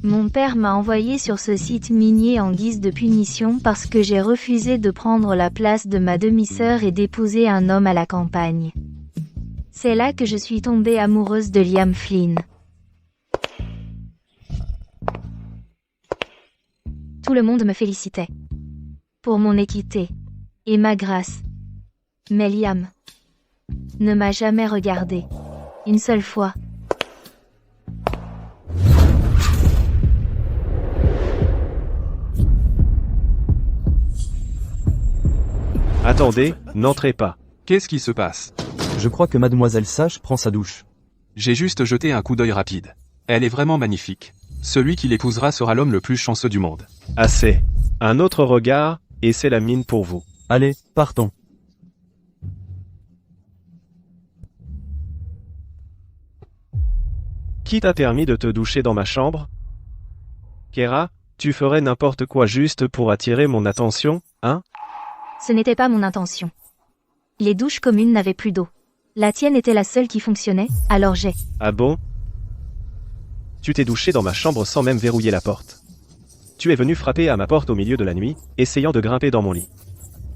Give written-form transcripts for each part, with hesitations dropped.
Mon père m'a envoyé sur ce site minier en guise de punition parce que j'ai refusé de prendre la place de ma demi-sœur et d'épouser un homme à la campagne. C'est là que je suis tombée amoureuse de Liam Flynn. Tout le monde me félicitait pour mon équité et ma grâce. Mais Liam ne m'a jamais regardée. Une seule fois. Attendez, n'entrez pas. Qu'est-ce qui se passe? Je crois que mademoiselle Sage prend sa douche. J'ai juste jeté un coup d'œil rapide. Elle est vraiment magnifique. Celui qui l'épousera sera l'homme le plus chanceux du monde. Assez. Un autre regard, et c'est la mine pour vous. Allez, partons. Qui t'a permis de te doucher dans ma chambre? Kera, tu ferais n'importe quoi juste pour attirer mon attention, hein? Ce n'était pas mon intention. Les douches communes n'avaient plus d'eau. La tienne était la seule qui fonctionnait, alors j'ai... Ah bon? Tu t'es douché dans ma chambre sans même verrouiller la porte. Tu es venu frapper à ma porte au milieu de la nuit, essayant de grimper dans mon lit.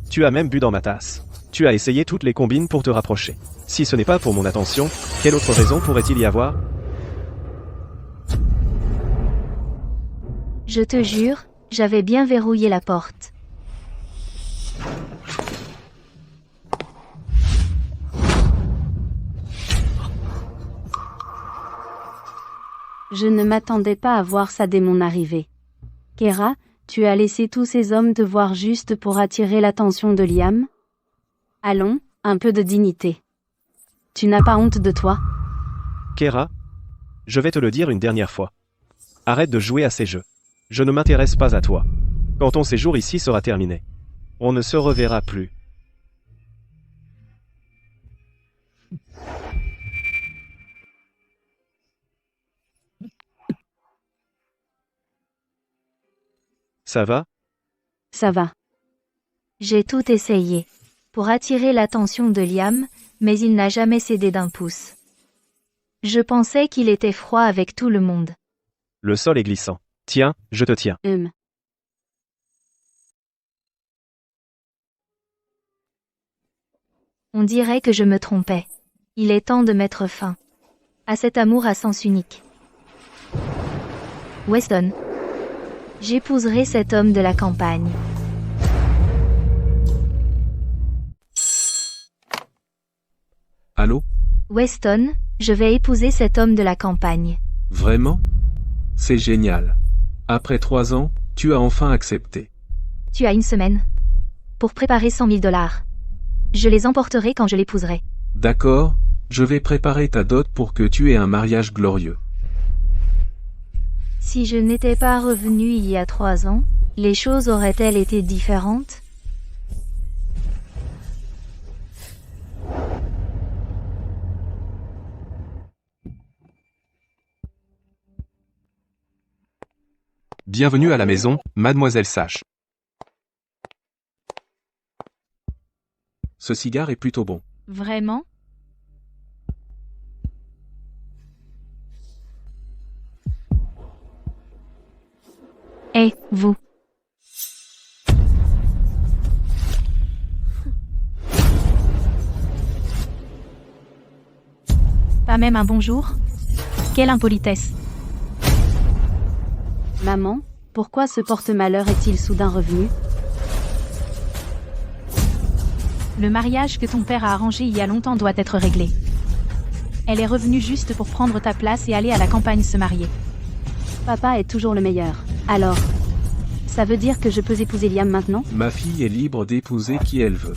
Tu as même bu dans ma tasse. Tu as essayé toutes les combines pour te rapprocher. Si ce n'est pas pour mon attention, quelle autre raison pourrait-il y avoir? Je te jure, j'avais bien verrouillé la porte. Je ne m'attendais pas à voir ça dès mon arrivée. Kera, tu as laissé tous ces hommes te voir juste pour attirer l'attention de Liam? Allons, un peu de dignité. Tu n'as pas honte de toi? Kera, je vais te le dire une dernière fois. Arrête de jouer à ces jeux. Je ne m'intéresse pas à toi. Quand ton séjour ici sera terminé, on ne se reverra plus. Ça va? Ça va. J'ai tout essayé pour attirer l'attention de Liam, mais il n'a jamais cédé d'un pouce. Je pensais qu'il était froid avec tout le monde. Le sol est glissant. Tiens, je te tiens. On dirait que je me trompais. Il est temps de mettre fin à cet amour à sens unique. Weston. J'épouserai cet homme de la campagne. Allô? Weston, je vais épouser cet homme de la campagne. Vraiment? C'est génial. Après 3 ans, tu as enfin accepté. Tu as une semaine pour préparer 100 000 $. Je les emporterai quand je l'épouserai. D'accord, je vais préparer ta dot pour que tu aies un mariage glorieux. Si je n'étais pas revenu il y a 3 ans, les choses auraient-elles été différentes? Bienvenue à la maison, mademoiselle Sage. Ce cigare est plutôt bon. Vraiment? Hé, vous. Pas même un bonjour? Quelle impolitesse. Maman, pourquoi ce porte-malheur est-il soudain revenu? Le mariage que ton père a arrangé il y a longtemps doit être réglé. Elle est revenue juste pour prendre ta place et aller à la campagne se marier. Papa est toujours le meilleur. Alors, ça veut dire que je peux épouser Liam maintenant? Ma fille est libre d'épouser qui elle veut.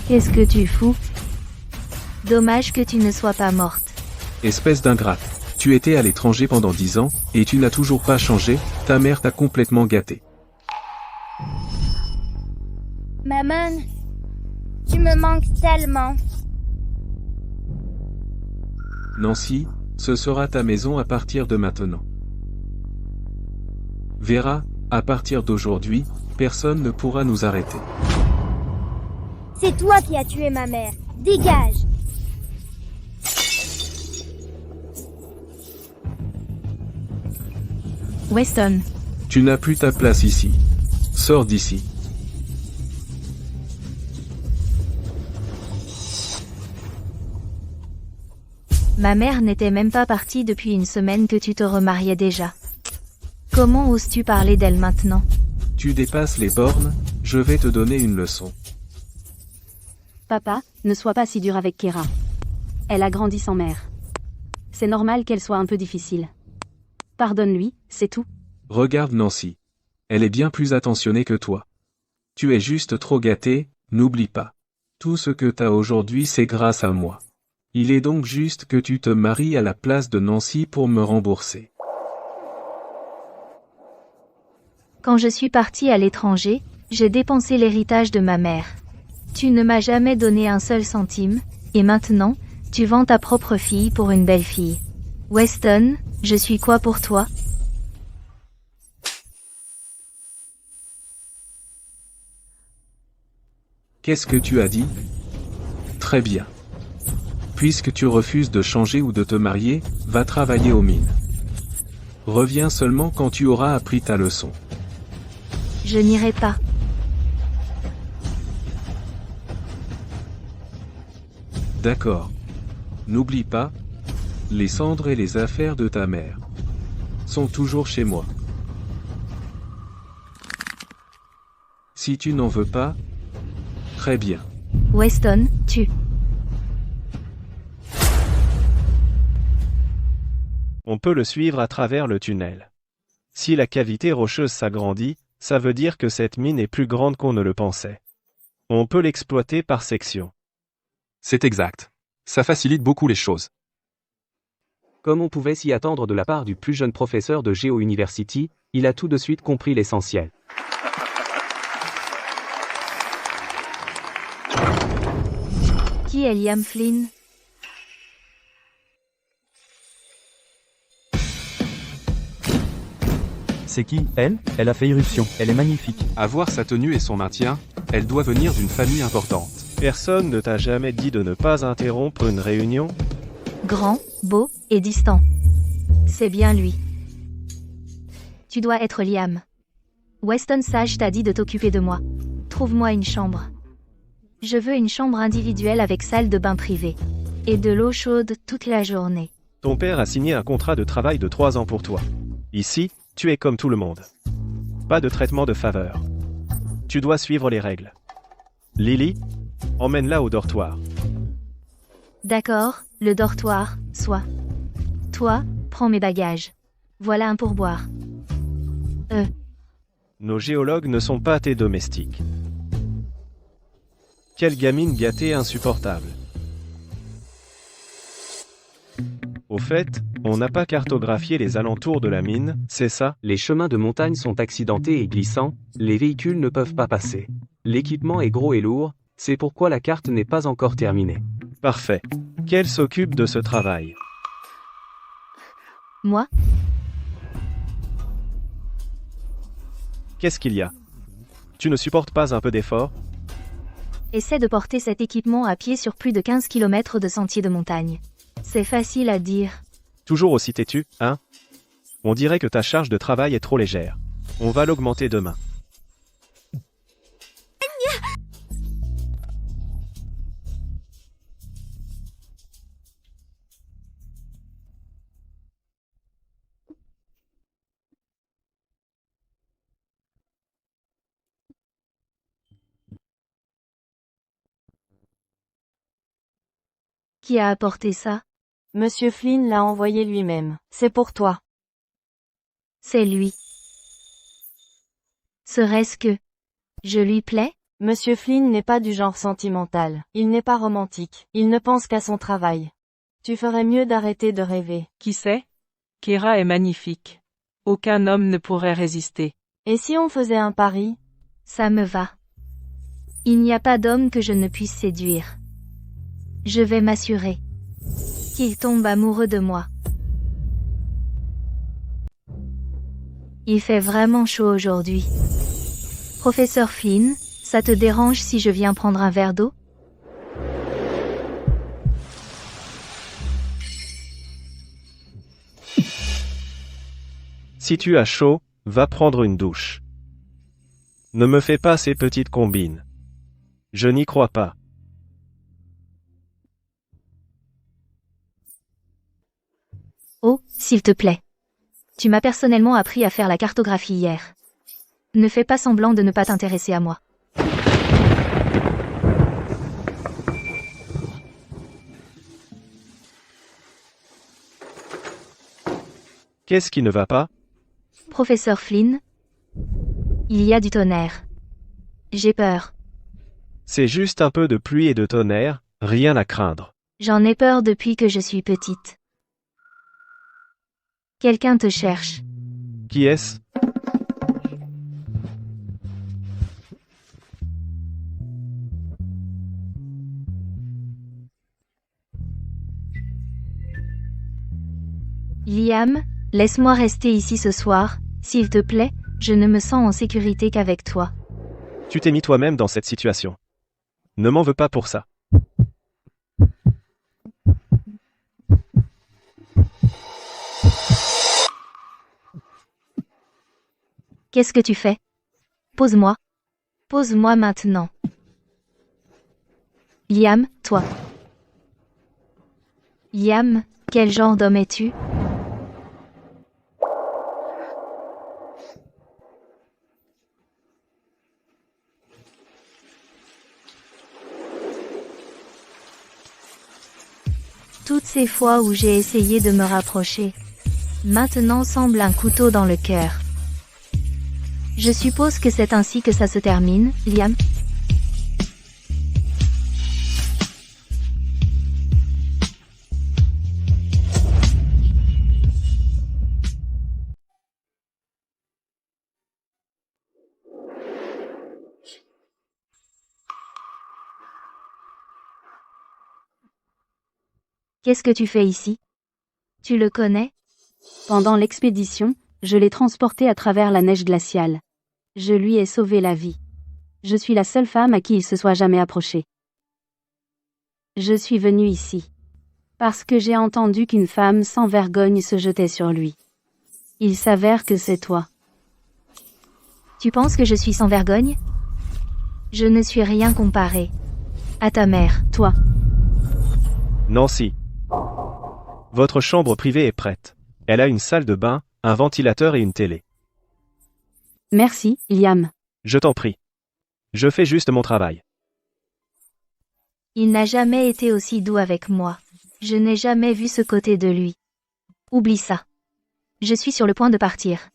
Qu'est-ce que tu fous? Dommage que tu ne sois pas morte. Espèce d'ingrate. Tu étais à l'étranger pendant 10 ans, et tu n'as toujours pas changé, ta mère t'a complètement gâté. Maman, tu me manques tellement. Nancy, ce sera ta maison à partir de maintenant. Vera, à partir d'aujourd'hui, personne ne pourra nous arrêter. C'est toi qui as tué ma mère. Dégage! Weston, Tu n'as plus ta place ici. Sors d'ici. Ma mère n'était même pas partie depuis une semaine que tu te remariais déjà. Comment oses-tu parler d'elle maintenant? Tu dépasses les bornes, je vais te donner une leçon. papa, ne sois pas si dur avec Kera. Elle a grandi sans mère. C'est normal qu'elle soit un peu difficile. Pardonne-lui, c'est tout. Regarde Nancy. Elle est bien plus attentionnée que toi. Tu es juste trop gâté, n'oublie pas. Tout ce que t'as aujourd'hui c'est grâce à moi. Il est donc juste que tu te maries à la place de Nancy pour me rembourser. Quand je suis partie à l'étranger, j'ai dépensé l'héritage de ma mère. Tu ne m'as jamais donné un seul centime, et maintenant, tu vends ta propre fille pour une belle fille. Weston, je suis quoi pour toi? Qu'est-ce que tu as dit? Très bien. Puisque tu refuses de changer ou de te marier, va travailler aux mines. Reviens seulement quand tu auras appris ta leçon. Je n'irai pas. D'accord. N'oublie pas, les cendres et les affaires de ta mère sont toujours chez moi. Si tu n'en veux pas, très bien. Weston, tu... On peut le suivre à travers le tunnel. Si la cavité rocheuse s'agrandit, ça veut dire que cette mine est plus grande qu'on ne le pensait. On peut l'exploiter par section. C'est exact. Ça facilite beaucoup les choses. Comme on pouvait s'y attendre de la part du plus jeune professeur de Geo University, il a tout de suite compris l'essentiel. Qui est Liam Flynn? C'est qui, elle? Elle a fait irruption. Elle est magnifique. À voir sa tenue et son maintien, elle doit venir d'une famille importante. Personne ne t'a jamais dit de ne pas interrompre une réunion? Grand, beau et distant. C'est bien lui. Tu dois être Liam. Weston Sage t'a dit de t'occuper de moi. Trouve-moi une chambre. Je veux une chambre individuelle avec salle de bain privée. Et de l'eau chaude toute la journée. Ton père a signé un contrat de travail de 3 ans pour toi. Ici, tu es comme tout le monde. Pas de traitement de faveur. Tu dois suivre les règles. Lily, emmène-la au dortoir. D'accord, le dortoir, soit. Toi, prends mes bagages. Voilà un pourboire. Nos géologues ne sont pas tes domestiques. Quelle gamine gâtée insupportable. Au fait, on n'a pas cartographié les alentours de la mine, c'est ça? Les chemins de montagne sont accidentés et glissants, les véhicules ne peuvent pas passer. L'équipement est gros et lourd, c'est pourquoi la carte n'est pas encore terminée. Parfait. Qu'elle s'occupe de ce travail? Moi? Qu'est-ce qu'il y a? Tu ne supportes pas un peu d'effort? Essaie de porter cet équipement à pied sur plus de 15 km de sentiers de montagne. C'est facile à dire. Toujours aussi têtu, hein? On dirait que ta charge de travail est trop légère. On va l'augmenter demain. Qui a apporté ça? Monsieur Flynn l'a envoyé lui-même. C'est pour toi. C'est lui. Serait-ce que je lui plais? Monsieur Flynn n'est pas du genre sentimental. Il n'est pas romantique. Il ne pense qu'à son travail. Tu ferais mieux d'arrêter de rêver. Qui sait? Kera est magnifique. Aucun homme ne pourrait résister. Et si on faisait un pari? Ça me va. Il n'y a pas d'homme que je ne puisse séduire. Je vais m'assurer qu'il tombe amoureux de moi. Il fait vraiment chaud aujourd'hui. Professeur Flynn, ça te dérange si je viens prendre un verre d'eau? Si tu as chaud, va prendre une douche. Ne me fais pas ces petites combines. Je n'y crois pas. Oh, s'il te plaît. Tu m'as personnellement appris à faire la cartographie hier. Ne fais pas semblant de ne pas t'intéresser à moi. Qu'est-ce qui ne va pas? Professeur Flynn? Il y a du tonnerre. J'ai peur. C'est juste un peu de pluie et de tonnerre, rien à craindre. J'en ai peur depuis que je suis petite. Quelqu'un te cherche. Qui est-ce? Liam, laisse-moi rester ici ce soir, s'il te plaît, je ne me sens en sécurité qu'avec toi. Tu t'es mis toi-même dans cette situation. Ne m'en veux pas pour ça. Qu'est-ce que tu fais? Pose-moi. Pose-moi maintenant. Liam, toi. Liam, quel genre d'homme es-tu? Toutes ces fois où j'ai essayé de me rapprocher, maintenant semble un couteau dans le cœur. Je suppose que c'est ainsi que ça se termine, Liam? Qu'est-ce que tu fais ici? Tu le connais? Pendant l'expédition, je l'ai transporté à travers la neige glaciale. Je lui ai sauvé la vie. Je suis la seule femme à qui il se soit jamais approché. Je suis venue ici. Parce que j'ai entendu qu'une femme sans vergogne se jetait sur lui. Il s'avère que c'est toi. Tu penses que je suis sans vergogne? Je ne suis rien comparé à ta mère, toi. Nancy. Votre chambre privée est prête. Elle a une salle de bain, un ventilateur et une télé. Merci, Liam. Je t'en prie. Je fais juste mon travail. Il n'a jamais été aussi doux avec moi. Je n'ai jamais vu ce côté de lui. Oublie ça. Je suis sur le point de partir.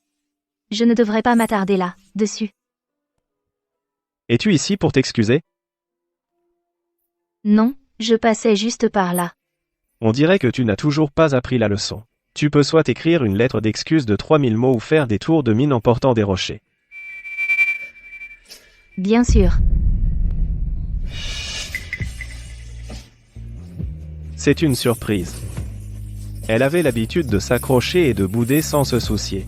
Je ne devrais pas m'attarder là, dessus. Es-tu ici pour t'excuser? Non, je passais juste par là. On dirait que tu n'as toujours pas appris la leçon. Tu peux soit écrire une lettre d'excuse de 3000 mots ou faire des tours de mine en portant des rochers. Bien sûr. C'est une surprise. Elle avait l'habitude de s'accrocher et de bouder sans se soucier.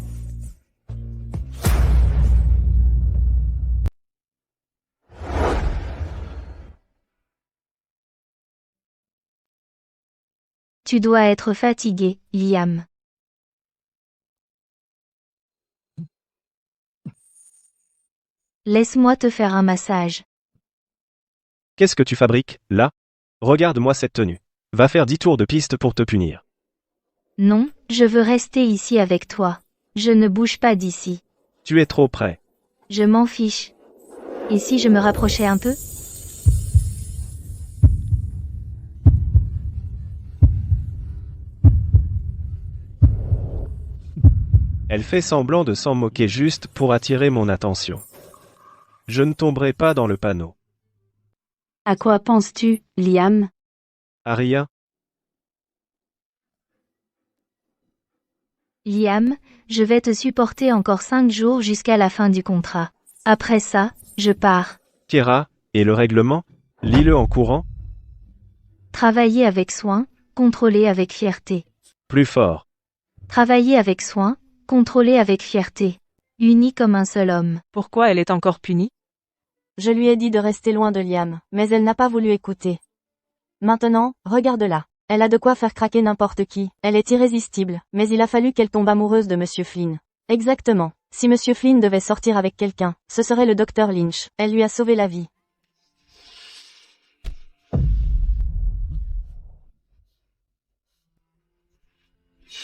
Tu dois être fatigué, Liam. Laisse-moi te faire un massage. Qu'est-ce que tu fabriques, là? Regarde-moi cette tenue. Va faire 10 tours de piste pour te punir. Non, je veux rester ici avec toi. Je ne bouge pas d'ici. Tu es trop près. Je m'en fiche. Et si je me rapprochais un peu? Elle fait semblant de s'en moquer juste pour attirer mon attention. Je ne tomberai pas dans le panneau. À quoi penses-tu, Liam? À rien. Liam, je vais te supporter encore 5 jours jusqu'à la fin du contrat. Après ça, je pars. Kira, et le règlement? Lis-le en courant. Travailler avec soin, contrôler avec fierté. Plus fort. Travailler avec soin, contrôler avec fierté. Unis comme un seul homme. Pourquoi elle est encore punie? Je lui ai dit de rester loin de Liam, mais elle n'a pas voulu écouter. Maintenant, regarde-la. Elle a de quoi faire craquer n'importe qui. Elle est irrésistible, mais il a fallu qu'elle tombe amoureuse de Monsieur Flynn. Exactement. Si Monsieur Flynn devait sortir avec quelqu'un, ce serait le Dr Lynch. Elle lui a sauvé la vie.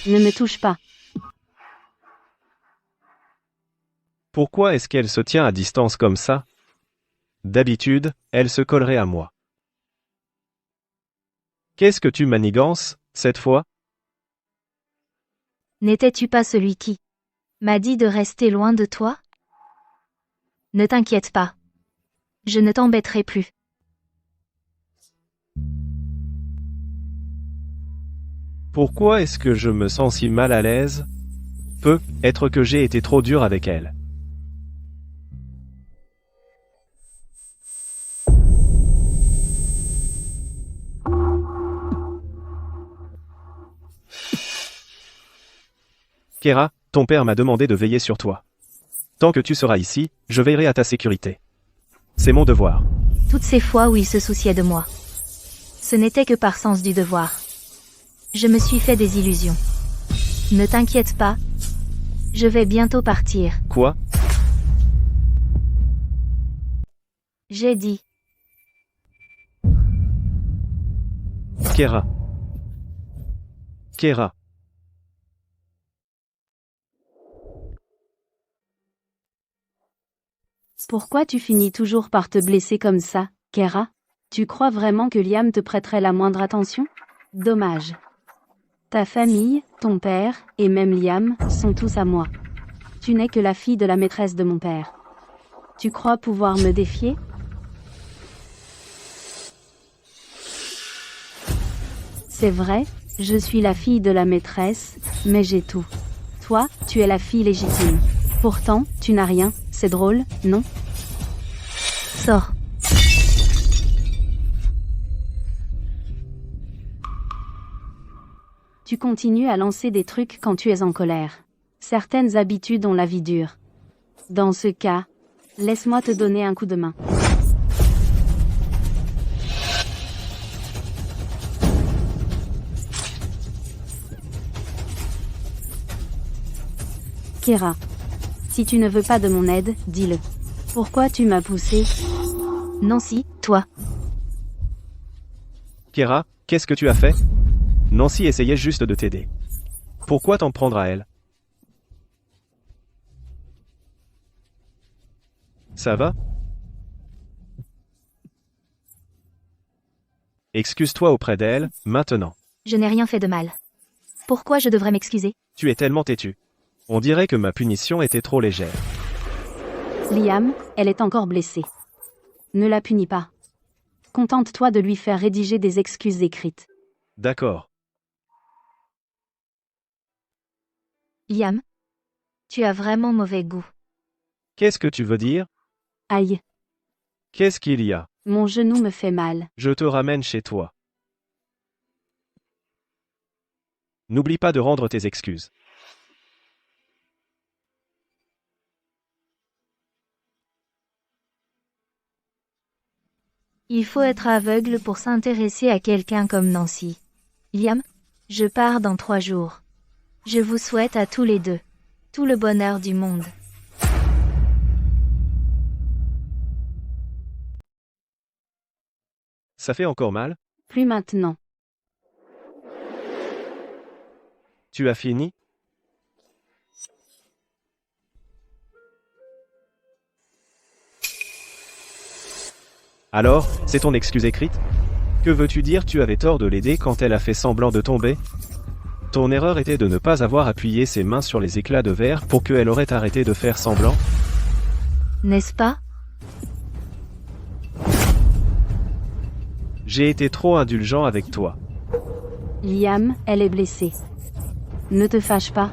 Ne me touche pas. Pourquoi est-ce qu'elle se tient à distance comme ça? D'habitude, elle se collerait à moi. Qu'est-ce que tu manigances, cette fois? N'étais-tu pas celui qui m'a dit de rester loin de toi? Ne t'inquiète pas. Je ne t'embêterai plus. Pourquoi est-ce que je me sens si mal à l'aise? Peut-être que j'ai été trop dur avec elle. Kera, ton père m'a demandé de veiller sur toi. Tant que tu seras ici, je veillerai à ta sécurité. C'est mon devoir. Toutes ces fois où il se souciait de moi, ce n'était que par sens du devoir. Je me suis fait des illusions. Ne t'inquiète pas. Je vais bientôt partir. Quoi? J'ai dit. Kera. Kera. Pourquoi tu finis toujours par te blesser comme ça, Kera? Tu crois vraiment que Liam te prêterait la moindre attention? Dommage. Ta famille, ton père, et même Liam, sont tous à moi. Tu n'es que la fille de la maîtresse de mon père. Tu crois pouvoir me défier? C'est vrai, je suis la fille de la maîtresse, mais j'ai tout. Toi, tu es la fille légitime. Pourtant, tu n'as rien, c'est drôle, non? Sors. Tu continues à lancer des trucs quand tu es en colère. Certaines habitudes ont la vie dure. Dans ce cas, laisse-moi te donner un coup de main. Kera. Si tu ne veux pas de mon aide, dis-le. Pourquoi tu m'as poussé? Nancy, toi. Kera, qu'est-ce que tu as fait? Nancy essayait juste de t'aider. Pourquoi t'en prendre à elle? Ça va? Excuse-toi auprès d'elle, maintenant. Je n'ai rien fait de mal. Pourquoi je devrais m'excuser? Tu es tellement têtu. On dirait que ma punition était trop légère. Liam, elle est encore blessée. Ne la punis pas. Contente-toi de lui faire rédiger des excuses écrites. D'accord. Liam, tu as vraiment mauvais goût. Qu'est-ce que tu veux dire? Aïe, Qu'est-ce qu'il y a? mon genou me fait mal. Je te ramène chez toi. N'oublie pas de rendre tes excuses. Il faut être aveugle pour s'intéresser à quelqu'un comme Nancy. Liam, je pars dans 3 jours. Je vous souhaite à tous les deux tout le bonheur du monde. Ça fait encore mal? Plus maintenant. Tu as fini? Alors, c'est ton excuse écrite? Que veux-tu dire? Tu avais tort de l'aider quand elle a fait semblant de tomber? Ton erreur était de ne pas avoir appuyé ses mains sur les éclats de verre pour qu'elle aurait arrêté de faire semblant? N'est-ce pas? J'ai été trop indulgent avec toi. Liam, elle est blessée. Ne te fâche pas.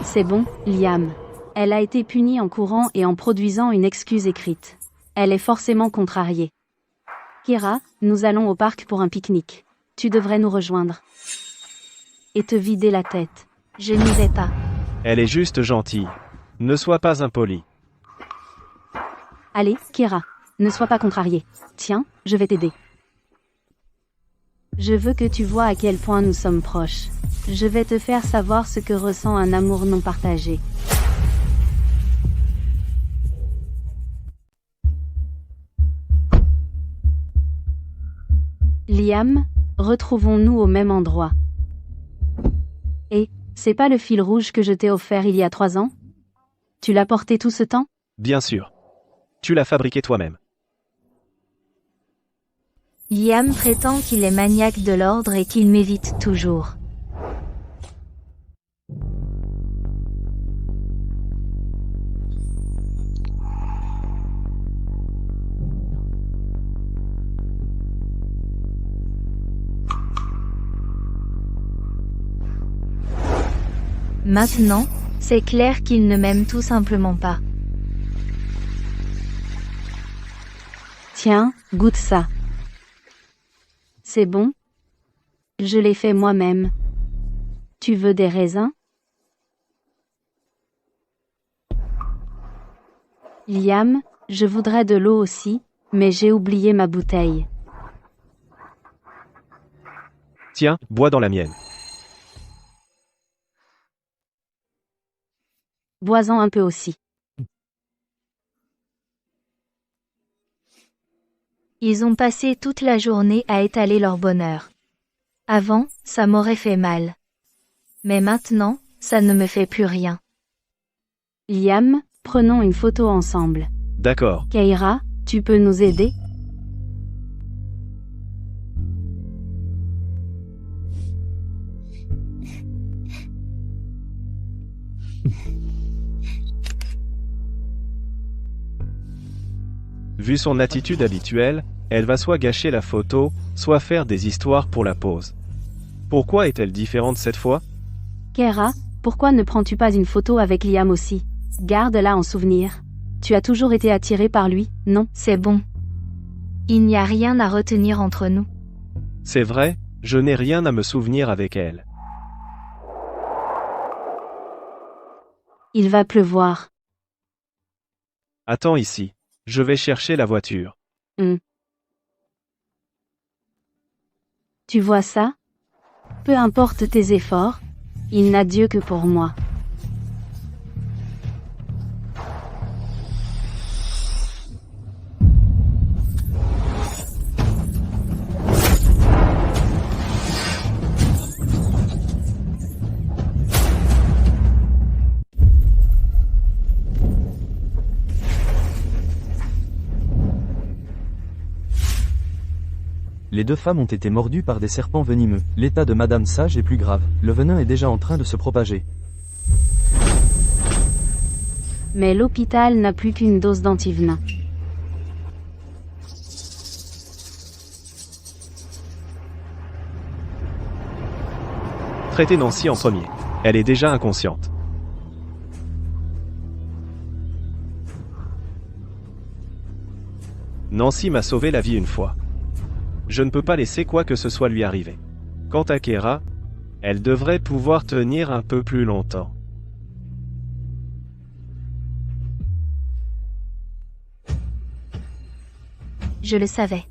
C'est bon, Liam. Elle a été punie en courant et en produisant une excuse écrite. Elle est forcément contrariée. Kera, nous allons au parc pour un pique-nique. Tu devrais nous rejoindre. Et te vider la tête. Je n'y vais pas. Elle est juste gentille. Ne sois pas impoli. Allez, Kera, ne sois pas contrariée. Tiens, je vais t'aider. Je veux que tu vois à quel point nous sommes proches. Je vais te faire savoir ce que ressent un amour non partagé. Liam, retrouvons-nous au même endroit. Et, c'est pas le fil rouge que je t'ai offert il y a 3 ans? Tu l'as porté tout ce temps? Bien sûr. Tu l'as fabriqué toi-même. Liam prétend qu'il est maniaque de l'ordre et qu'il m'évite toujours. Maintenant, c'est clair qu'il ne m'aime tout simplement pas. Tiens, goûte ça. C'est bon? Je l'ai fait moi-même. Tu veux des raisins? Liam, je voudrais de l'eau aussi, mais j'ai oublié ma bouteille. Tiens, bois dans la mienne. Bois-en un peu aussi. Ils ont passé toute la journée à étaler leur bonheur. Avant, ça m'aurait fait mal. Mais maintenant, ça ne me fait plus rien. Liam, prenons une photo ensemble. D'accord. Keira, tu peux nous aider? Vu son attitude habituelle, elle va soit gâcher la photo, soit faire des histoires pour la pose. Pourquoi est-elle différente cette fois? Keira, pourquoi ne prends-tu pas une photo avec Liam aussi? Garde-la en souvenir. Tu as toujours été attiré par lui, non? C'est bon. Il n'y a rien à retenir entre nous. C'est vrai, je n'ai rien à me souvenir avec elle. Il va pleuvoir. Attends ici. Je vais chercher la voiture. Tu vois ça? Peu importe tes efforts, il n'a Dieu que pour moi. Les 2 femmes ont été mordues par des serpents venimeux. L'état de Madame Sage est plus grave. Le venin est déjà en train de se propager. Mais l'hôpital n'a plus qu'une dose d'antivenin. Traitez Nancy en premier. Elle est déjà inconsciente. Nancy m'a sauvé la vie une fois. Je ne peux pas laisser quoi que ce soit lui arriver. Quant à Keira, elle devrait pouvoir tenir un peu plus longtemps. Je le savais.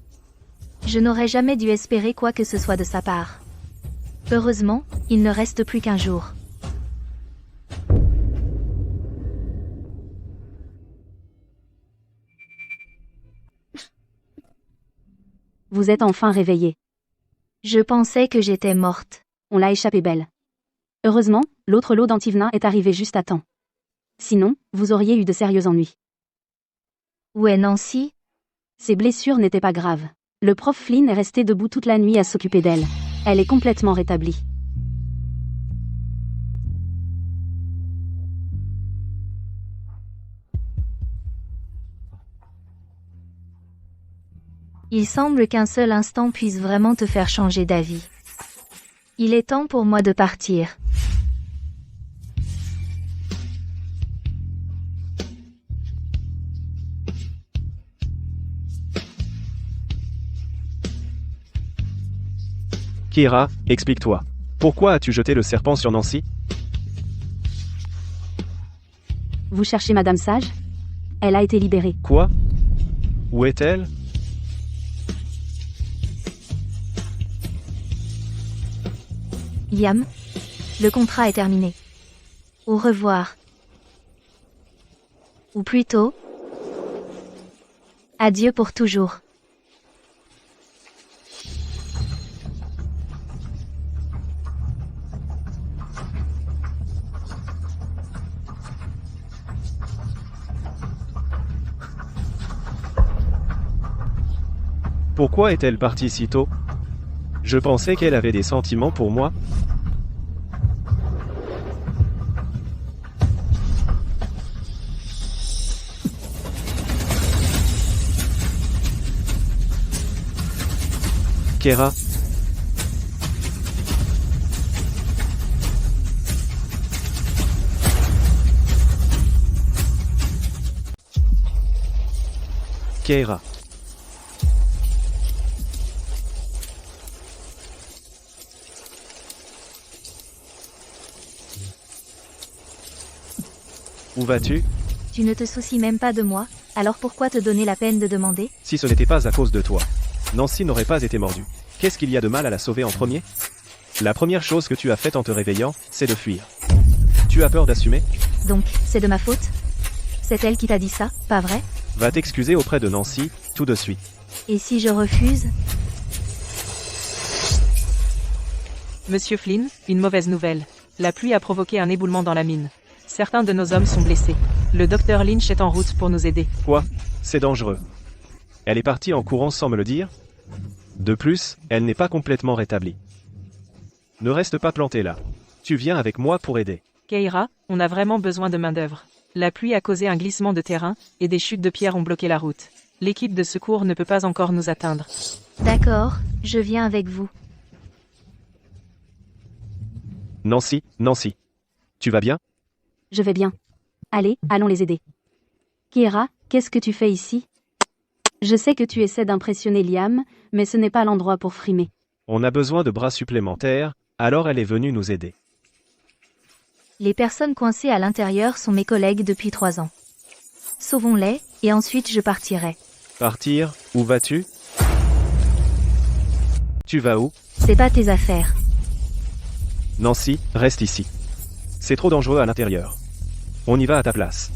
Je n'aurais jamais dû espérer quoi que ce soit de sa part. Heureusement, il ne reste plus qu'1 jour. Vous êtes enfin réveillée. Je pensais que j'étais morte. On l'a échappé belle. Heureusement, l'autre lot d'antivenin est arrivé juste à temps. Sinon, vous auriez eu de sérieux ennuis. Où est Nancy? Ses blessures n'étaient pas graves. Le prof Flynn est resté debout toute la nuit à s'occuper d'elle. Elle est complètement rétablie. Il semble qu'un seul instant puisse vraiment te faire changer d'avis. Il est temps pour moi de partir. Keira, explique-toi. Pourquoi as-tu jeté le serpent sur Nancy? Vous cherchez Madame Sage? Elle a été libérée. Quoi? Où est-elle? Liam, Le contrat est terminé. Au revoir. Ou plutôt, adieu pour toujours. Pourquoi est-elle partie si tôt? Je pensais qu'elle avait des sentiments pour moi. Kera. Kera. Où vas-tu? Tu ne te soucies même pas de moi, alors pourquoi te donner la peine de demander? Si ce n'était pas à cause de toi, Nancy n'aurait pas été mordue. Qu'est-ce qu'il y a de mal à la sauver en premier? La première chose que tu as faite en te réveillant, c'est de fuir. Tu as peur d'assumer? Donc, c'est de ma faute? C'est elle qui t'a dit ça, pas vrai? Va t'excuser auprès de Nancy, tout de suite. Et si je refuse? Monsieur Flynn, une mauvaise nouvelle. La pluie a provoqué un éboulement dans la mine. Certains de nos hommes sont blessés. Le docteur Lynch est en route pour nous aider. Quoi? C'est dangereux. Elle est partie en courant sans me le dire? De plus, elle n'est pas complètement rétablie. Ne reste pas planté là. Tu viens avec moi pour aider. Keira, on a vraiment besoin de main-d'œuvre. La pluie a causé un glissement de terrain, et des chutes de pierres ont bloqué la route. L'équipe de secours ne peut pas encore nous atteindre. D'accord, je viens avec vous. Nancy, Nancy. Tu vas bien? Je vais bien. Allez, allons les aider. Keira, qu'est-ce que tu fais ici? Je sais que tu essaies d'impressionner Liam, mais ce n'est pas l'endroit pour frimer. On a besoin de bras supplémentaires, alors elle est venue nous aider. Les personnes coincées à l'intérieur sont mes collègues depuis 3 ans. Sauvons-les, et ensuite je partirai. Partir? Où vas-tu? Tu vas où? C'est pas tes affaires. Nancy, reste ici. C'est trop dangereux à l'intérieur. On y va à ta place.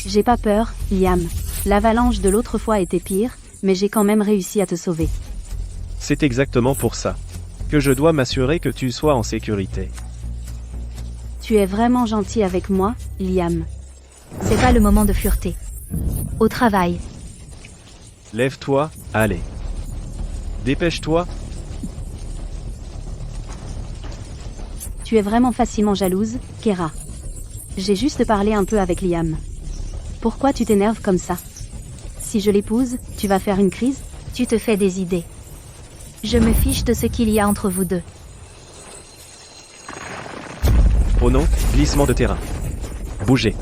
J'ai pas peur, Liam. L'avalanche de l'autre fois était pire, mais j'ai quand même réussi à te sauver. C'est exactement pour ça que je dois m'assurer que tu sois en sécurité. Tu es vraiment gentil avec moi, Liam. C'est pas le moment de fureter. Au travail. Lève-toi, allez. Dépêche-toi. Tu es vraiment facilement jalouse, Keira. J'ai juste parlé un peu avec Liam. Pourquoi tu t'énerves comme ça? Si je l'épouse, tu vas faire une crise? Tu te fais des idées. Je me fiche de ce qu'il y a entre vous deux. Oh non, glissement de terrain. Bougez.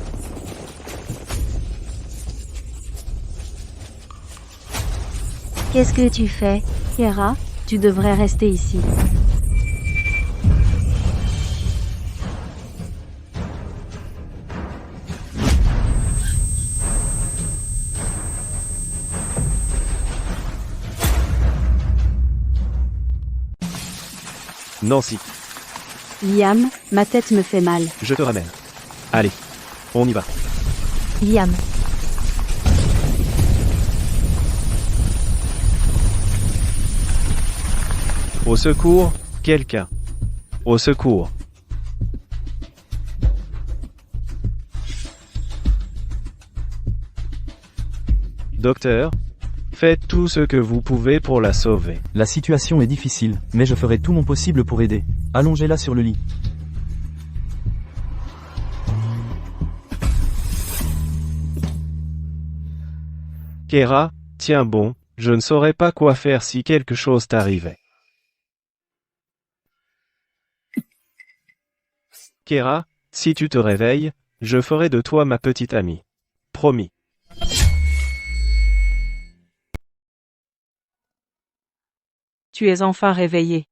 Qu'est-ce que tu fais? Keira, tu devrais rester ici. Nancy, Liam, ma tête me fait mal. je te ramène. Allez, on y va. Liam. Au secours, quelqu'un. Au secours. Docteur, faites tout ce que vous pouvez pour la sauver. La situation est difficile, mais je ferai tout mon possible pour aider. Allongez-la sur le lit. Keira, tiens bon, je ne saurais pas quoi faire si quelque chose t'arrivait. Keira, si tu te réveilles, je ferai de toi ma petite amie. Promis. Tu es enfin réveillé.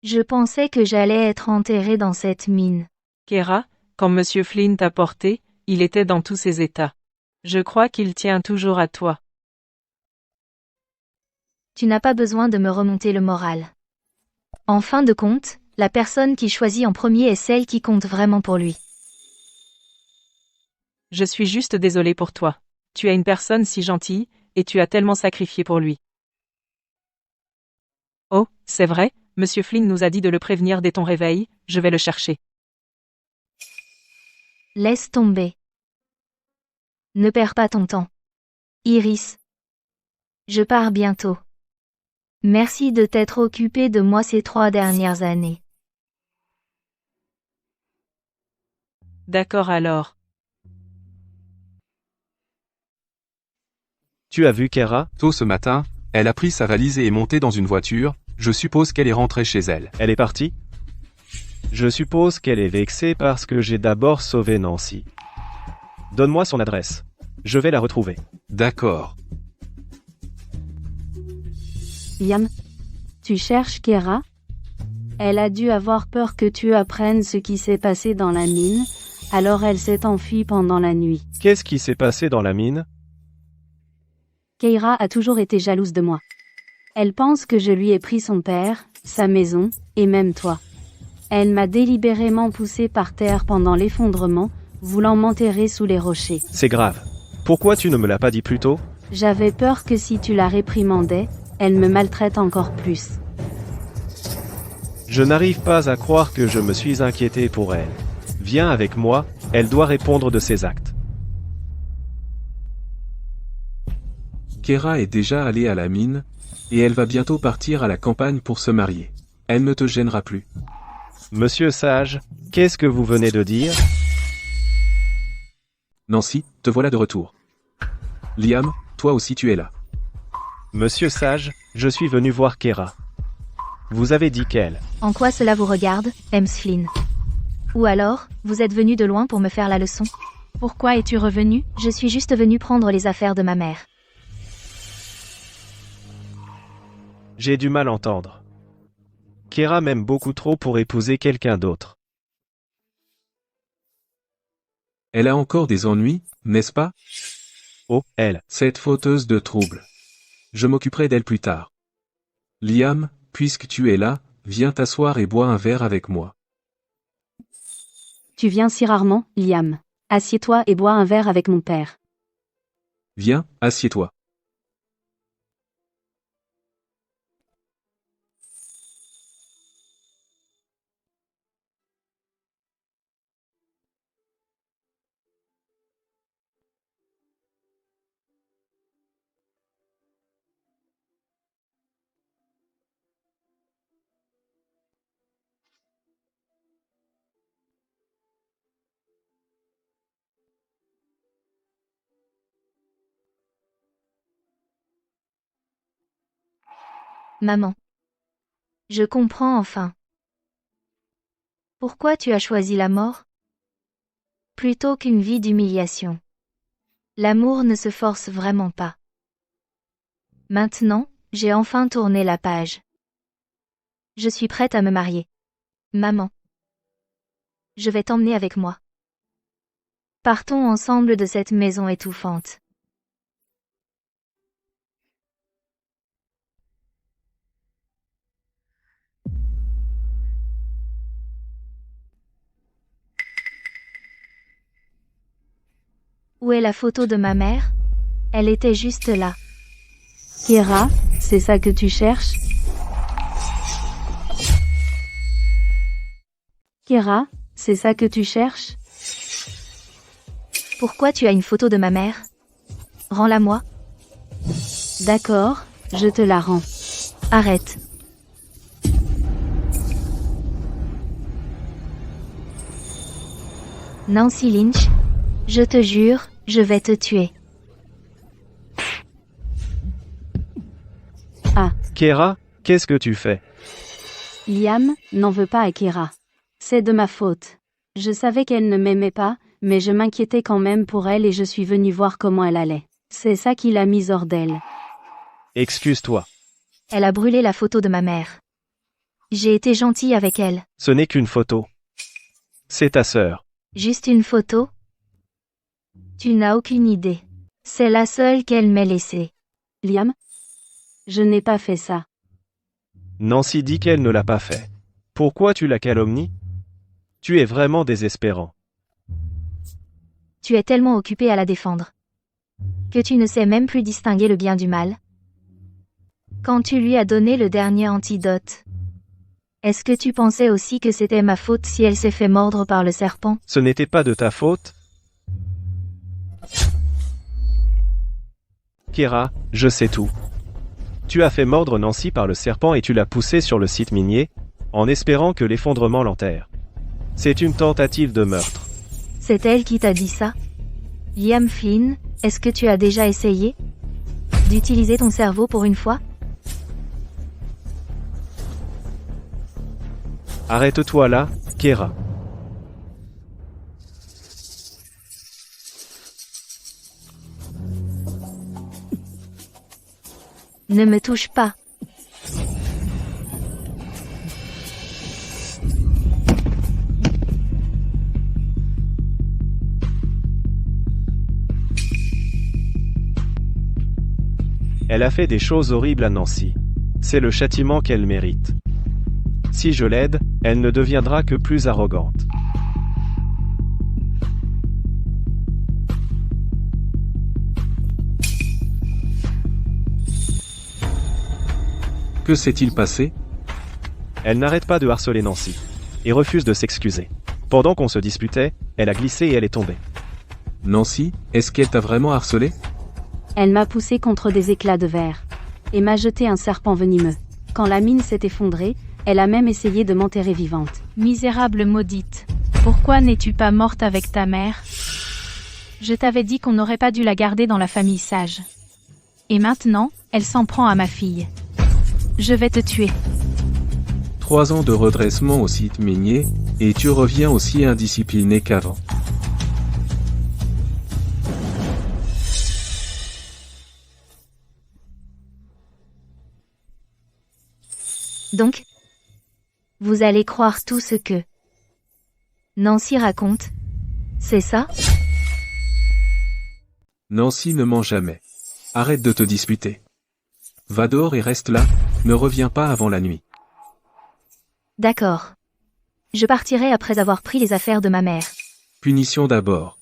Je pensais que j'allais être enterré dans cette mine. Keira, quand Monsieur Flynn t'a porté, il était dans tous ses états. Je crois qu'il tient toujours à toi. Tu n'as pas besoin de me remonter le moral. En fin de compte, la personne qui choisit en premier est celle qui compte vraiment pour lui. Je suis juste désolée pour toi. Tu es une personne si gentille, et tu as tellement sacrifié pour lui. Oh, c'est vrai, Monsieur Flynn nous a dit de le prévenir dès ton réveil, je vais le chercher. Laisse tomber. Ne perds pas ton temps. Iris. Je pars bientôt. Merci de t'être occupé de moi ces 3 dernières années. D'accord alors. Tu as vu Kera? Tôt ce matin, elle a pris sa valise et est montée dans une voiture, je suppose qu'elle est rentrée chez elle. Elle est partie? Je suppose qu'elle est vexée parce que j'ai d'abord sauvé Nancy. Donne-moi son adresse. Je vais la retrouver. D'accord. Liam, tu cherches Kera? Elle a dû avoir peur que tu apprennes ce qui s'est passé dans la mine, alors elle s'est enfuie pendant la nuit. Qu'est-ce qui s'est passé dans la mine? Keira a toujours été jalouse de moi. Elle pense que je lui ai pris son père, sa maison, et même toi. Elle m'a délibérément poussé par terre pendant l'effondrement, voulant m'enterrer sous les rochers. C'est grave. Pourquoi tu ne me l'as pas dit plus tôt? J'avais peur que si tu la réprimandais, elle me maltraite encore plus. Je n'arrive pas à croire que je me suis inquiété pour elle. Viens avec moi, elle doit répondre de ses actes. Kera est déjà allée à la mine, et elle va bientôt partir à la campagne pour se marier. Elle ne te gênera plus. Monsieur Sage, qu'est-ce que vous venez de dire? Nancy, te voilà de retour. Liam, toi aussi tu es là. Monsieur Sage, je suis venu voir Kera. Vous avez dit qu'elle... En quoi cela vous regarde, James Flynn? Ou alors, vous êtes venu de loin pour me faire la leçon? Pourquoi es-tu revenu? Je suis juste venu prendre les affaires de ma mère. J'ai du mal à entendre. Kera m'aime beaucoup trop pour épouser quelqu'un d'autre. Elle a encore des ennuis, n'est-ce pas? Oh, elle. Cette fauteuse de troubles. Je m'occuperai d'elle plus tard. Liam, puisque tu es là, viens t'asseoir et bois un verre avec moi. Tu viens si rarement, Liam. Assieds-toi et bois un verre avec mon père. Viens, assieds-toi. Maman. Je comprends enfin. Pourquoi tu as choisi la mort? Plutôt qu'une vie d'humiliation. L'amour ne se force vraiment pas. Maintenant, j'ai enfin tourné la page. Je suis prête à me marier. Maman. Je vais t'emmener avec moi. Partons ensemble de cette maison étouffante. Où est la photo de ma mère? Elle était juste là. Kera, c'est ça que tu cherches? Kera, c'est ça que tu cherches? Pourquoi tu as une photo de ma mère? Rends-la-moi. D'accord, je te la rends. Arrête. Nancy Lynch, je te jure, je vais te tuer. Ah. Kera, qu'est-ce que tu fais? Liam, n'en veux pas à Kera. C'est de ma faute. Je savais qu'elle ne m'aimait pas, mais je m'inquiétais quand même pour elle et je suis venu voir comment elle allait. C'est ça qui l'a mise hors d'elle. Excuse-toi. Elle a brûlé la photo de ma mère. J'ai été gentille avec elle. Ce n'est qu'une photo. C'est ta sœur. Juste une photo? Tu n'as aucune idée. C'est la seule qu'elle m'ait laissée. Liam? Je n'ai pas fait ça. Nancy dit qu'elle ne l'a pas fait. Pourquoi tu la calomnies? Tu es vraiment désespérant. Tu es tellement occupé à la défendre que tu ne sais même plus distinguer le bien du mal. Quand tu lui as donné le dernier antidote, est-ce que tu pensais aussi que c'était ma faute si elle s'est fait mordre par le serpent? Ce n'était pas de ta faute. Kira, je sais tout. Tu as fait mordre Nancy par le serpent et tu l'as poussée sur le site minier, en espérant que l'effondrement l'enterre. C'est une tentative de meurtre. C'est elle qui t'a dit ça? Liam Flynn, est-ce que tu as déjà essayé d'utiliser ton cerveau pour une fois? Arrête-toi là, Kira. Ne me touche pas. Elle a fait des choses horribles à Nancy. C'est le châtiment qu'elle mérite. Si je l'aide, elle ne deviendra que plus arrogante. Que s'est-il passé? Elle n'arrête pas de harceler Nancy. Et refuse de s'excuser. Pendant qu'on se disputait, elle a glissé et elle est tombée. Nancy, est-ce qu'elle t'a vraiment harcelé? Elle m'a poussé contre des éclats de verre. Et m'a jeté un serpent venimeux. Quand la mine s'est effondrée, elle a même essayé de m'enterrer vivante. Misérable maudite. Pourquoi n'es-tu pas morte avec ta mère? Je t'avais dit qu'on n'aurait pas dû la garder dans la famille sage. Et maintenant, elle s'en prend à ma fille. Je vais te tuer. 3 ans de redressement au site minier, et tu reviens aussi indiscipliné qu'avant. Donc, vous allez croire tout ce que Nancy raconte, c'est ça? Nancy ne ment jamais. Arrête de te disputer. Va dehors et reste là, ne reviens pas avant la nuit. D'accord. Je partirai après avoir pris les affaires de ma mère. Punition d'abord.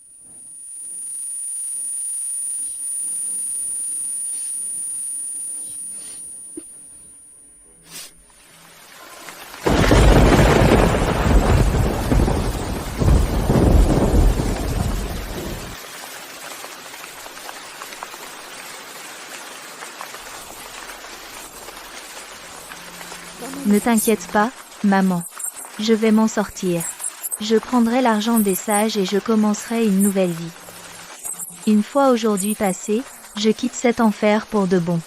Ne t'inquiète pas, maman. Je vais m'en sortir. Je prendrai l'argent des sages et je commencerai une nouvelle vie. Une fois aujourd'hui passé, je quitte cet enfer pour de bon.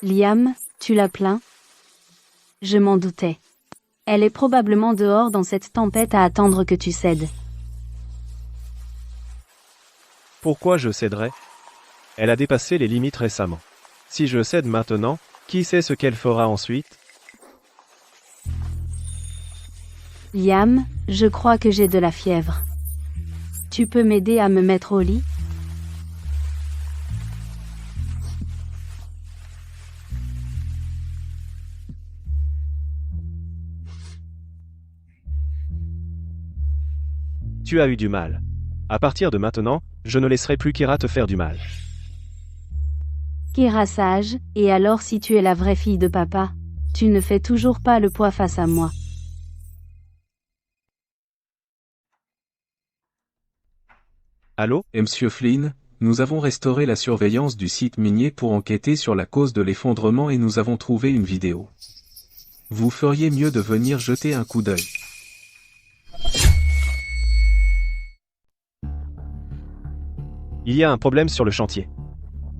Liam, tu la plains? Je m'en doutais. Elle est probablement dehors dans cette tempête à attendre que tu cèdes. Pourquoi je céderais? Elle a dépassé les limites récemment. Si je cède maintenant, qui sait ce qu'elle fera ensuite? Liam, je crois que j'ai de la fièvre. Tu peux m'aider à me mettre au lit? Tu as eu du mal. À partir de maintenant, je ne laisserai plus Kira te faire du mal. Kira sage, et alors si tu es la vraie fille de papa, tu ne fais toujours pas le poids face à moi. Allô? Monsieur Flynn, nous avons restauré la surveillance du site minier pour enquêter sur la cause de l'effondrement et nous avons trouvé une vidéo. Vous feriez mieux de venir jeter un coup d'œil. Il y a un problème sur le chantier.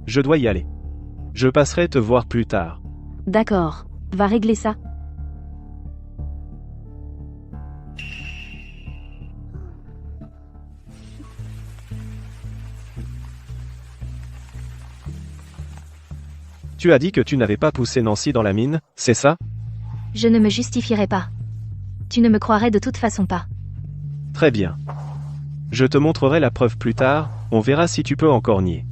Je dois y aller. Je passerai te voir plus tard. D'accord, va régler ça. Tu as dit que tu n'avais pas poussé Nancy dans la mine, c'est ça? Je ne me justifierai pas. Tu ne me croirais de toute façon pas. Très bien. Je te montrerai la preuve plus tard, on verra si tu peux encore nier.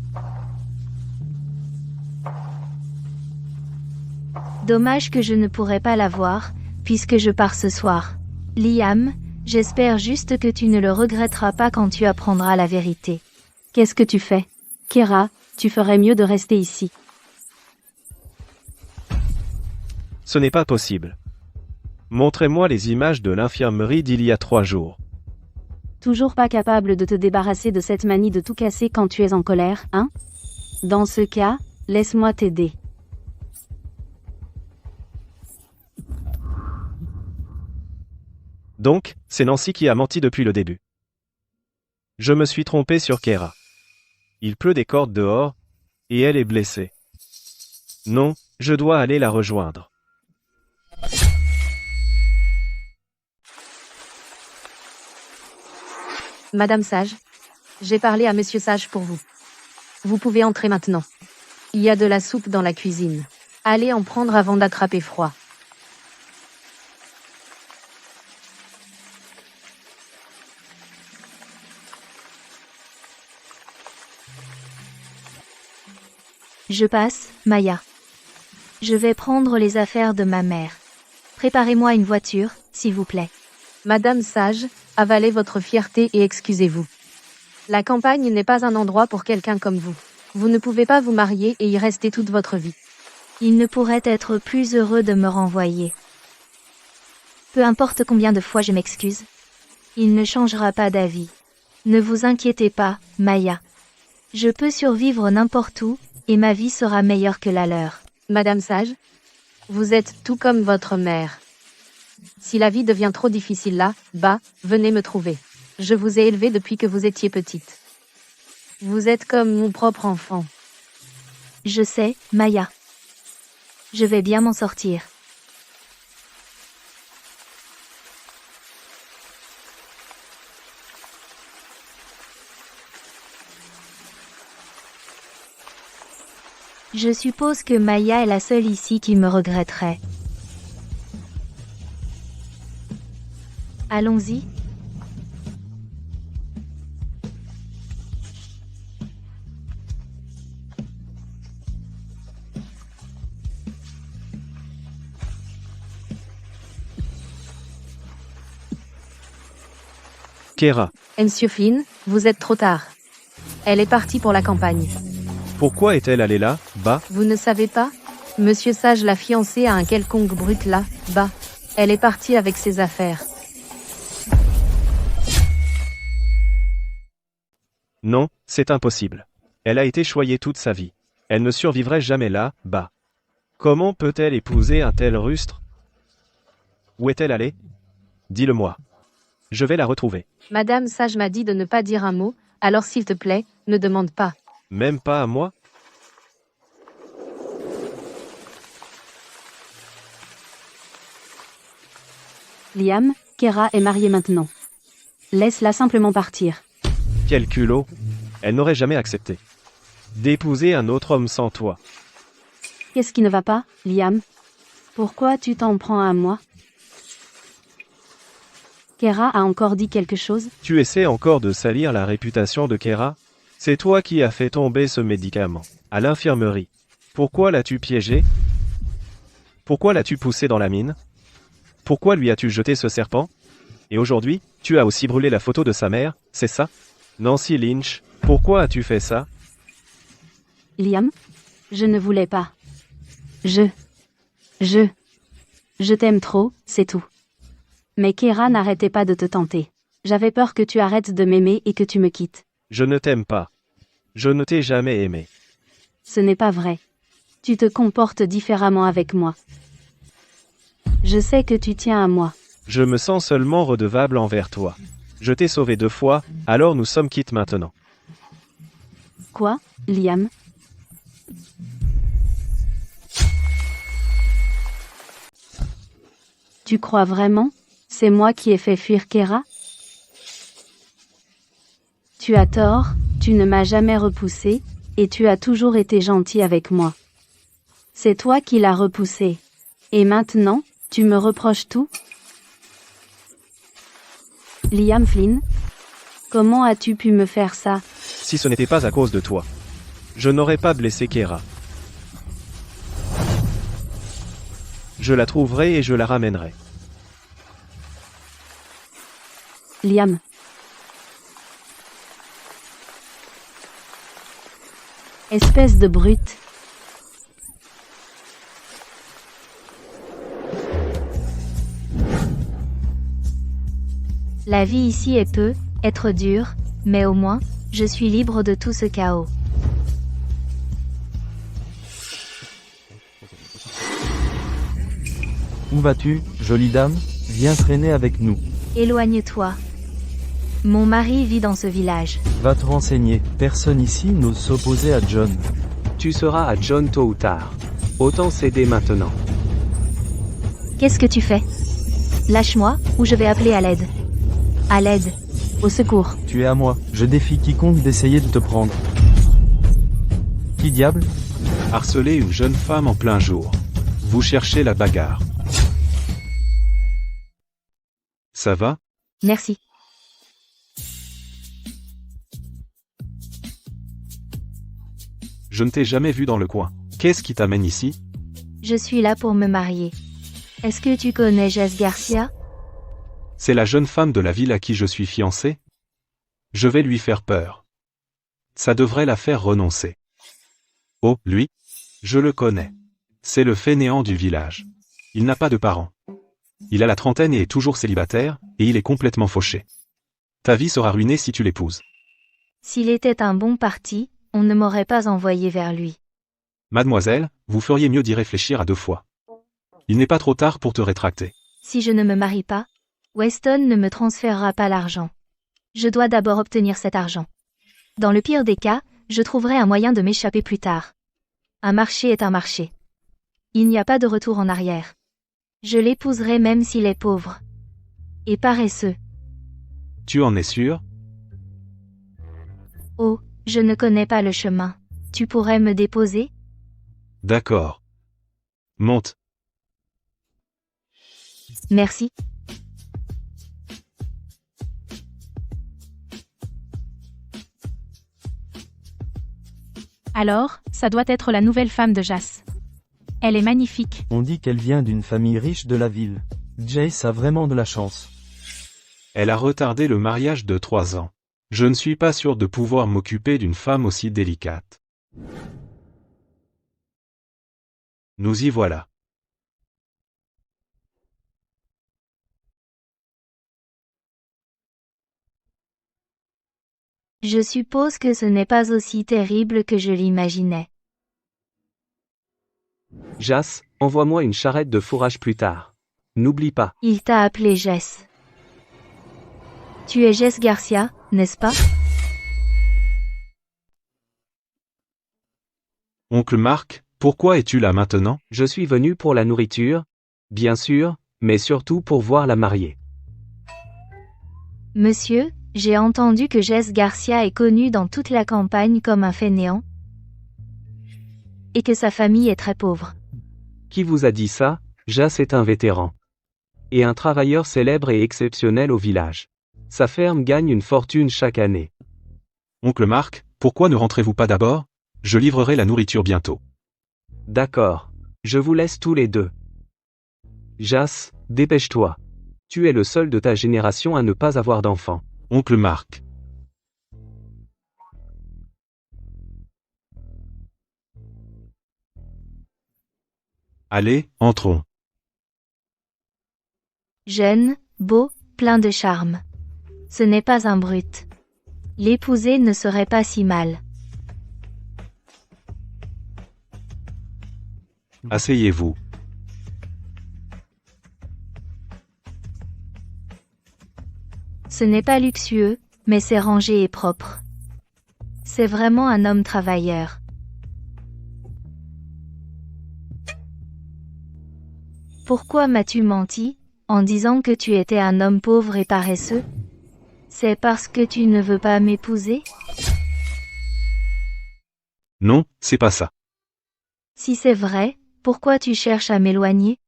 Dommage que je ne pourrai pas la voir, puisque je pars ce soir. Liam, j'espère juste que tu ne le regretteras pas quand tu apprendras la vérité. Qu'est-ce que tu fais? Kera, tu ferais mieux de rester ici. Ce n'est pas possible. Montrez-moi les images de l'infirmerie d'il y a 3 jours. Toujours pas capable de te débarrasser de cette manie de tout casser quand tu es en colère, hein? Dans ce cas, laisse-moi t'aider. Donc, c'est Nancy qui a menti depuis le début. Je me suis trompé sur Kera. Il pleut des cordes dehors, et elle est blessée. Non, je dois aller la rejoindre. Madame Sage, j'ai parlé à Monsieur Sage pour vous. Vous pouvez entrer maintenant. Il y a de la soupe dans la cuisine. Allez en prendre avant d'attraper froid. Je passe, Maya. Je vais prendre les affaires de ma mère. Préparez-moi une voiture, s'il vous plaît. Madame Sage, avalez votre fierté et excusez-vous. La campagne n'est pas un endroit pour quelqu'un comme vous. Vous ne pouvez pas vous marier et y rester toute votre vie. Il ne pourrait être plus heureux de me renvoyer. Peu importe combien de fois je m'excuse. Il ne changera pas d'avis. Ne vous inquiétez pas, Maya. Je peux survivre n'importe où, et ma vie sera meilleure que la leur. Madame Sage, vous êtes tout comme votre mère. Si la vie devient trop difficile là-bas, venez me trouver. Je vous ai élevée depuis que vous étiez petite. Vous êtes comme mon propre enfant. Je sais, Maya. Je vais bien m'en sortir. Je suppose que Maya est la seule ici qui me regretterait. Allons-y. Kera, Monsieur Flynn, vous êtes trop tard. Elle est partie pour la campagne. pourquoi est-elle allée là, bas? Vous ne savez pas? Monsieur Sage l'a fiancée à un quelconque brute là-bas. Elle est partie avec ses affaires. Non, c'est impossible. Elle a été choyée toute sa vie. Elle ne survivrait jamais là-bas. Comment peut-elle épouser un tel rustre? Où est-elle allée? Dis-le-moi. Je vais la retrouver. Madame Sage m'a dit de ne pas dire un mot, alors s'il te plaît, ne demande pas. Même pas à moi? Liam, Kera est mariée maintenant. Laisse-la simplement partir. Quel culot! Elle n'aurait jamais accepté d'épouser un autre homme sans toi. Qu'est-ce qui ne va pas, Liam? Pourquoi tu t'en prends à moi? Kera a encore dit quelque chose? Tu essaies encore de salir la réputation de Kera? C'est toi qui as fait tomber ce médicament à l'infirmerie. Pourquoi l'as-tu piégé? Pourquoi l'as-tu poussé dans la mine? Pourquoi lui as-tu jeté ce serpent? Et aujourd'hui, tu as aussi brûlé la photo de sa mère, c'est ça? Nancy Lynch, pourquoi as-tu fait ça? Liam? Je ne voulais pas. Je t'aime trop, c'est tout. Mais Kera n'arrêtait pas de te tenter. J'avais peur que tu arrêtes de m'aimer et que tu me quittes. Je ne t'aime pas. Je ne t'ai jamais aimé. Ce n'est pas vrai. Tu te comportes différemment avec moi. Je sais que tu tiens à moi. Je me sens seulement redevable envers toi. Je t'ai sauvé 2 fois, alors nous sommes quittes maintenant. Quoi, Liam? Tu crois vraiment? C'est moi qui ai fait fuir Kera? Tu as tort, tu ne m'as jamais repoussé, et tu as toujours été gentil avec moi. C'est toi qui l'as repoussé. Et maintenant, tu me reproches tout? Liam Flynn? Comment as-tu pu me faire ça? Si ce n'était pas à cause de toi, je n'aurais pas blessé Kera. Je la trouverai et je la ramènerai. Liam. Espèce de brute. La vie ici peut être dure, mais au moins, je suis libre de tout ce chaos. Où vas-tu, jolie dame? Viens traîner avec nous. Éloigne-toi. Mon mari vit dans ce village. Va te renseigner. Personne ici n'ose s'opposer à John. Tu seras à John tôt ou tard. Autant céder maintenant. Qu'est-ce que tu fais? Lâche-moi, ou je vais appeler à l'aide. À l'aide. Au secours. Tu es à moi. Je défie quiconque d'essayer de te prendre. Qui diable? Harceler une jeune femme en plein jour. Vous cherchez la bagarre. Ça va? Merci. Je ne t'ai jamais vu dans le coin. Qu'est-ce qui t'amène ici? Je suis là pour me marier. Est-ce que tu connais Jess Garcia? C'est la jeune femme de la ville à qui je suis fiancé? Je vais lui faire peur. Ça devrait la faire renoncer. Oh, lui? Je le connais. C'est le fainéant du village. Il n'a pas de parents. Il a la trentaine et est toujours célibataire, et il est complètement fauché. Ta vie sera ruinée si tu l'épouses. S'il était un bon parti, on ne m'aurait pas envoyé vers lui. Mademoiselle, vous feriez mieux d'y réfléchir à 2 fois. Il n'est pas trop tard pour te rétracter. Si je ne me marie pas, Weston ne me transférera pas l'argent. Je dois d'abord obtenir cet argent. Dans le pire des cas, je trouverai un moyen de m'échapper plus tard. Un marché est un marché. Il n'y a pas de retour en arrière. Je l'épouserai même s'il est pauvre. Et paresseux. Tu en es sûr? Oh, je ne connais pas le chemin. Tu pourrais me déposer? D'accord. Monte. Merci. Alors, ça doit être la nouvelle femme de Jas. Elle est magnifique. On dit qu'elle vient d'une famille riche de la ville. Jace a vraiment de la chance. Elle a retardé le mariage de 3 ans. Je ne suis pas sûr de pouvoir m'occuper d'une femme aussi délicate. Nous y voilà. Je suppose que ce n'est pas aussi terrible que je l'imaginais. Jas, envoie-moi une charrette de fourrage plus tard. N'oublie pas. Il t'a appelé Jess. Tu es Jess Garcia, n'est-ce pas? Oncle Marc, pourquoi es-tu là maintenant? Je suis venu pour la nourriture, bien sûr, mais surtout pour voir la mariée. Monsieur, j'ai entendu que Jess Garcia est connu dans toute la campagne comme un fainéant. Et que sa famille est très pauvre. Qui vous a dit ça? Jas est un vétéran. Et un travailleur célèbre et exceptionnel au village. Sa ferme gagne une fortune chaque année. Oncle Marc, pourquoi ne rentrez-vous pas d'abord? Je livrerai la nourriture bientôt. D'accord. Je vous laisse tous les deux. Jas, dépêche-toi. Tu es le seul de ta génération à ne pas avoir d'enfant. Oncle Marc. Allez, entrons. Jeune, beau, plein de charme. Ce n'est pas un brut. L'épouser ne serait pas si mal. Asseyez-vous. Ce n'est pas luxueux, mais c'est rangé et propre. C'est vraiment un homme travailleur. Pourquoi m'as-tu menti, en disant que tu étais un homme pauvre et paresseux? C'est parce que tu ne veux pas m'épouser? Non, c'est pas ça. Si c'est vrai, pourquoi tu cherches à m'éloigner?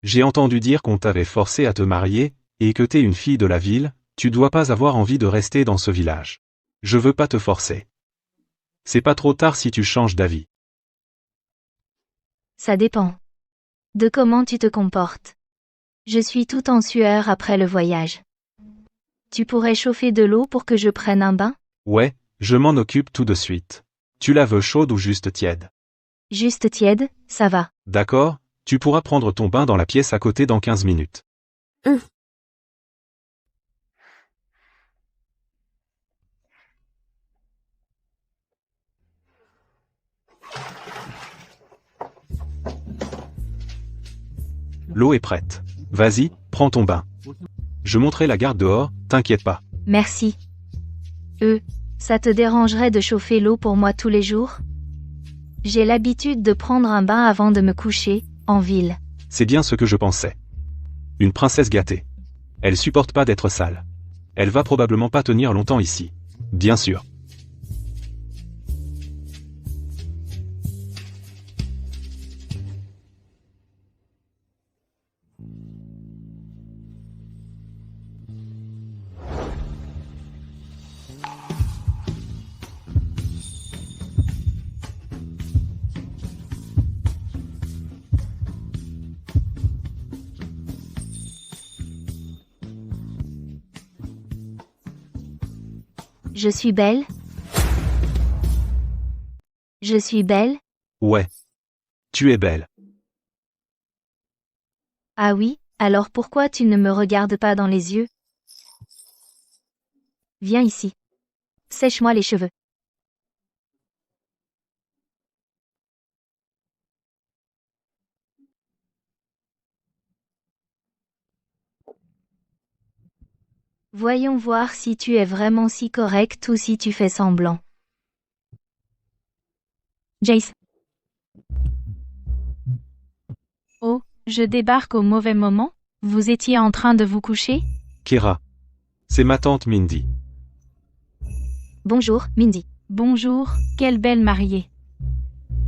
J'ai entendu dire qu'on t'avait forcé à te marier, et que t'es une fille de la ville, Tu dois pas avoir envie de rester dans ce village. Je veux pas te forcer. C'est pas trop tard si tu changes d'avis. Ça dépend. De comment tu te comportes. Je suis tout en sueur après le voyage. Tu pourrais chauffer de l'eau pour que je prenne un bain? Ouais, je m'en occupe tout de suite. Tu la veux chaude ou juste tiède? Juste tiède, ça va. D'accord, tu pourras prendre ton bain dans la pièce à côté dans 15 minutes. L'eau est prête. Vas-y, prends ton bain. Je monterai la garde dehors, t'inquiète pas. Merci. Ça te dérangerait de chauffer l'eau pour moi tous les jours? J'ai l'habitude de prendre un bain avant de me coucher, en ville. C'est bien ce que je pensais. Une princesse gâtée. Elle supporte pas d'être sale. Elle va probablement pas tenir longtemps ici. Bien sûr. Je suis belle? Je suis belle? Ouais. Tu es belle. Ah oui, alors pourquoi tu ne me regardes pas dans les yeux? Viens ici. Sèche-moi les cheveux. Voyons voir si tu es vraiment si correct ou si tu fais semblant. Jace. Oh, je débarque au mauvais moment? Vous étiez en train de vous coucher? Kira. C'est ma tante Mindy. Bonjour, Mindy. Bonjour, quelle belle mariée.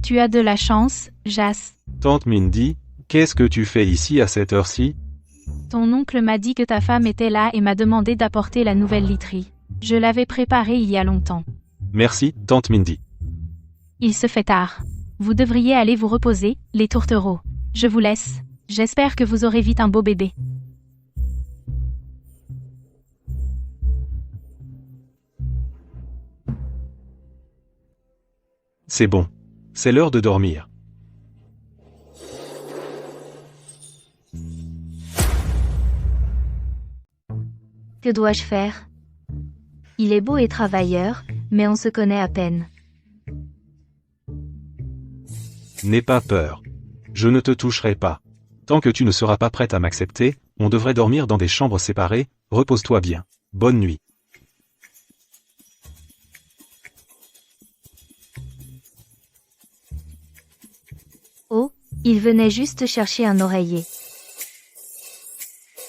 Tu as de la chance, Jas. Tante Mindy, qu'est-ce que tu fais ici à cette heure-ci? Ton oncle m'a dit que ta femme était là et m'a demandé d'apporter la nouvelle literie. Je l'avais préparée il y a longtemps. Merci, tante Mindy. Il se fait tard. Vous devriez aller vous reposer, les tourtereaux. Je vous laisse. J'espère que vous aurez vite un beau bébé. C'est bon. C'est l'heure de dormir. Que dois-je faire? Il est beau et travailleur, mais on se connaît à peine. N'aie pas peur. Je ne te toucherai pas. Tant que tu ne seras pas prête à m'accepter, on devrait dormir dans des chambres séparées, repose-toi bien. Bonne nuit. Oh, il venait juste chercher un oreiller.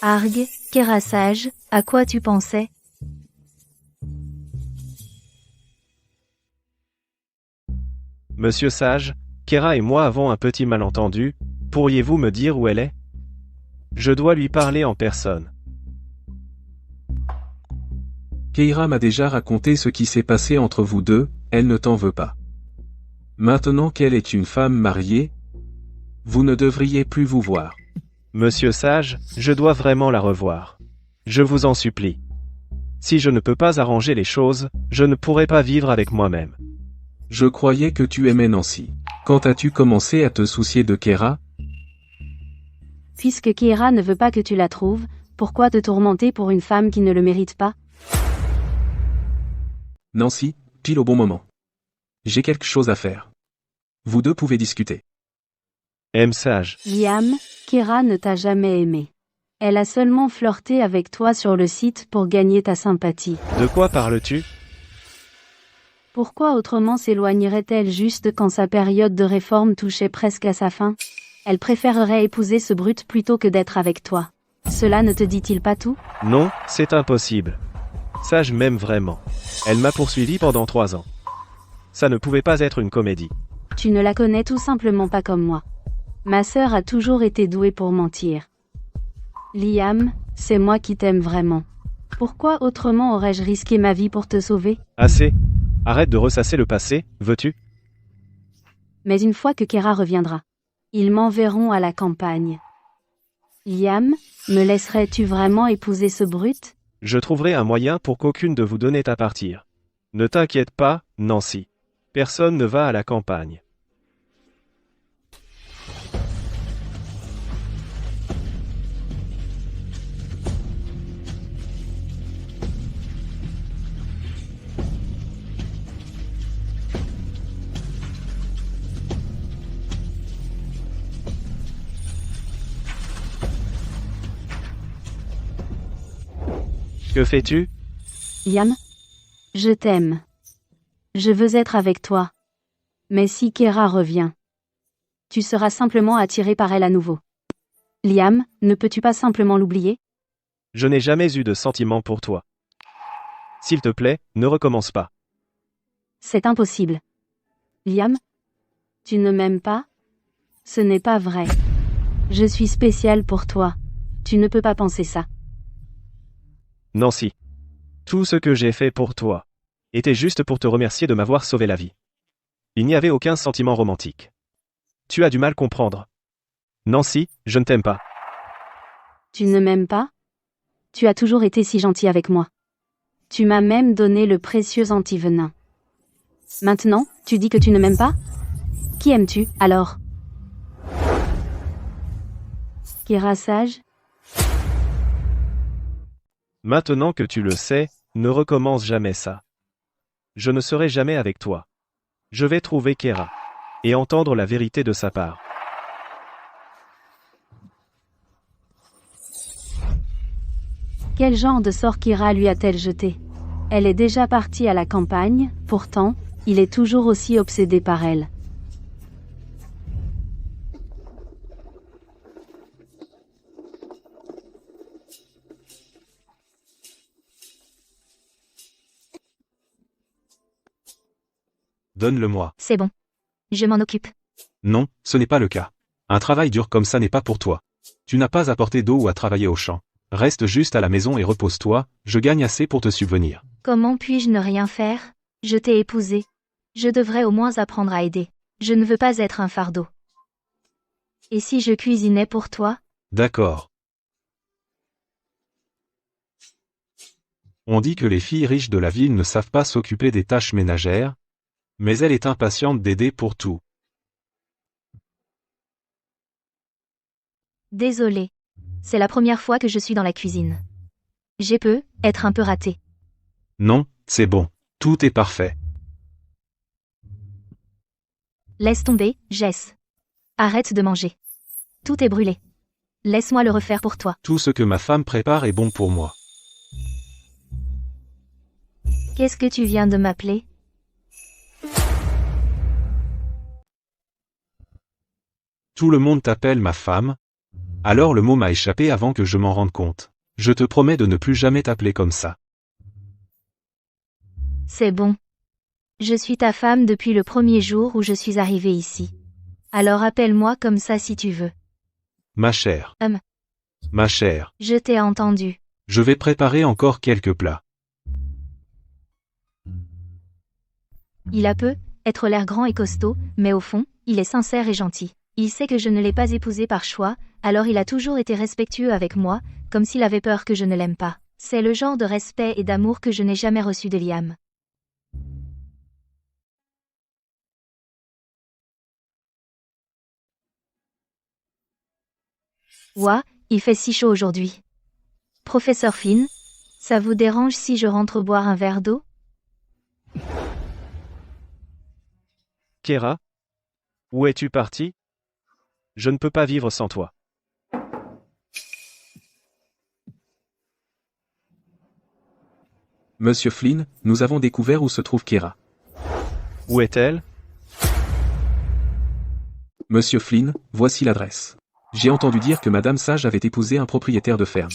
Arg, Kira sage, à quoi tu pensais? Monsieur Sage, Kira et moi avons un petit malentendu, pourriez-vous me dire où elle est? Je dois lui parler en personne. Keira m'a déjà raconté ce qui s'est passé entre vous deux, elle ne t'en veut pas. Maintenant qu'elle est une femme mariée, vous ne devriez plus vous voir. Monsieur Sage, je dois vraiment la revoir. Je vous en supplie. Si je ne peux pas arranger les choses, je ne pourrai pas vivre avec moi-même. Je croyais que tu aimais Nancy. Quand as-tu commencé à te soucier de Keira? Puisque Keira ne veut pas que tu la trouves, pourquoi te tourmenter pour une femme qui ne le mérite pas? Nancy, pile au bon moment. J'ai quelque chose à faire. Vous deux pouvez discuter. M. Sage. Liam, Keira ne t'a jamais aimé. Elle a seulement flirté avec toi sur le site pour gagner ta sympathie. De quoi parles-tu? Pourquoi autrement s'éloignerait-elle juste quand sa période de réforme touchait presque à sa fin? Elle préférerait épouser ce brute plutôt que d'être avec toi. Cela ne te dit-il pas tout? Non, c'est impossible. Sage m'aime vraiment. Elle m'a poursuivi pendant 3 ans. Ça ne pouvait pas être une comédie. Tu ne la connais tout simplement pas comme moi. Ma sœur a toujours été douée pour mentir. Liam, c'est moi qui t'aime vraiment. Pourquoi autrement aurais-je risqué ma vie pour te sauver? Assez. Arrête de ressasser le passé, veux-tu? Mais une fois que Kera reviendra, ils m'enverront à la campagne. Liam, me laisserais-tu vraiment épouser ce brute? Je trouverai un moyen pour qu'aucune de vous deux n'ait à partir. Ne t'inquiète pas, Nancy. Personne ne va à la campagne. Que fais-tu? Liam, je t'aime. Je veux être avec toi. Mais si Kera revient, tu seras simplement attiré par elle à nouveau. Liam, ne peux-tu pas simplement l'oublier? Je n'ai jamais eu de sentiment pour toi. S'il te plaît, ne recommence pas. C'est impossible. Liam, tu ne m'aimes pas? Ce n'est pas vrai. Je suis spécial pour toi. Tu ne peux pas penser ça. Nancy. Tout ce que j'ai fait pour toi était juste pour te remercier de m'avoir sauvé la vie. Il n'y avait aucun sentiment romantique. Tu as du mal à comprendre. Nancy, je ne t'aime pas. Tu ne m'aimes pas? Tu as toujours été si gentil avec moi. Tu m'as même donné le précieux antivenin. Maintenant, tu dis que tu ne m'aimes pas? Qui aimes-tu, alors? Kera sage? Maintenant que tu le sais, ne recommence jamais ça. Je ne serai jamais avec toi. Je vais trouver Kera et entendre la vérité de sa part. Quel genre de sort Kera lui a-t-elle jeté? Elle est déjà partie à la campagne, pourtant, il est toujours aussi obsédé par elle. Donne-le-moi. C'est bon. Je m'en occupe. Non, ce n'est pas le cas. Un travail dur comme ça n'est pas pour toi. Tu n'as pas à porter d'eau ou à travailler au champ. Reste juste à la maison et repose-toi, je gagne assez pour te subvenir. Comment puis-je ne rien faire? Je t'ai épousé. Je devrais au moins apprendre à aider. Je ne veux pas être un fardeau. Et si je cuisinais pour toi? D'accord. On dit que les filles riches de la ville ne savent pas s'occuper des tâches ménagères, mais elle est impatiente d'aider pour tout. Désolée. C'est la première fois que je suis dans la cuisine. J'ai peut être un peu raté. Non, c'est bon. Tout est parfait. Laisse tomber, Jess. Arrête de manger. Tout est brûlé. Laisse-moi le refaire pour toi. Tout ce que ma femme prépare est bon pour moi. Qu'est-ce que tu viens de m'appeler? Tout le monde t'appelle ma femme. Alors le mot m'a échappé avant que je m'en rende compte. Je te promets de ne plus jamais t'appeler comme ça. C'est bon. Je suis ta femme depuis le premier jour où je suis arrivée ici. Alors appelle-moi comme ça si tu veux. Ma chère. Ma chère. Je t'ai entendu. Je vais préparer encore quelques plats. Il a peut être l'air grand et costaud, mais au fond, il est sincère et gentil. Il sait que je ne l'ai pas épousé par choix, alors il a toujours été respectueux avec moi, comme s'il avait peur que je ne l'aime pas. C'est le genre de respect et d'amour que je n'ai jamais reçu de Liam. Ouah, il fait si chaud aujourd'hui. Professeur Flynn, ça vous dérange si je rentre boire un verre d'eau? Kera? Où es-tu parti? Je ne peux pas vivre sans toi. Monsieur Flynn, nous avons découvert où se trouve Kera. Où est-elle? Monsieur Flynn, voici l'adresse. J'ai entendu dire que Madame Sage avait épousé un propriétaire de ferme.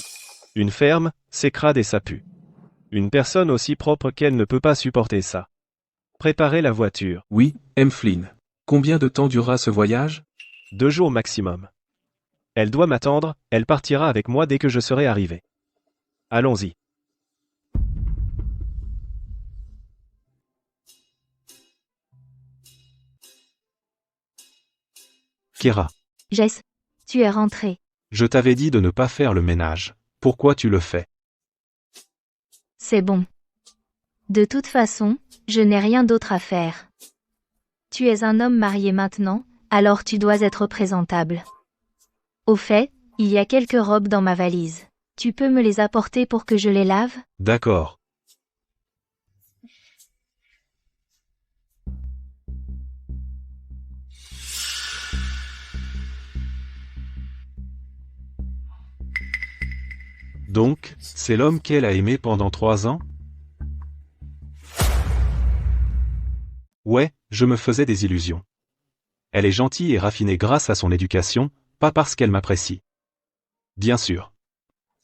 Une ferme, c'est crade et ça pue. Une personne aussi propre qu'elle ne peut pas supporter ça. Préparez la voiture. Oui, M. Flynn. Combien de temps durera ce voyage? 2 jours maximum. Elle doit m'attendre, elle partira avec moi dès que je serai arrivé. Allons-y. Kéra, Jess, tu es rentré. je t'avais dit de ne pas faire le ménage. Pourquoi tu le fais? C'est bon. De toute façon, je n'ai rien d'autre à faire. Tu es un homme marié maintenant, alors tu dois être présentable. Au fait, il y a quelques robes dans ma valise. Tu peux me les apporter pour que je les lave? D'accord. Donc, c'est l'homme qu'elle a aimé pendant 3 ans? Ouais, je me faisais des illusions. Elle est gentille et raffinée grâce à son éducation, pas parce qu'elle m'apprécie. Bien sûr.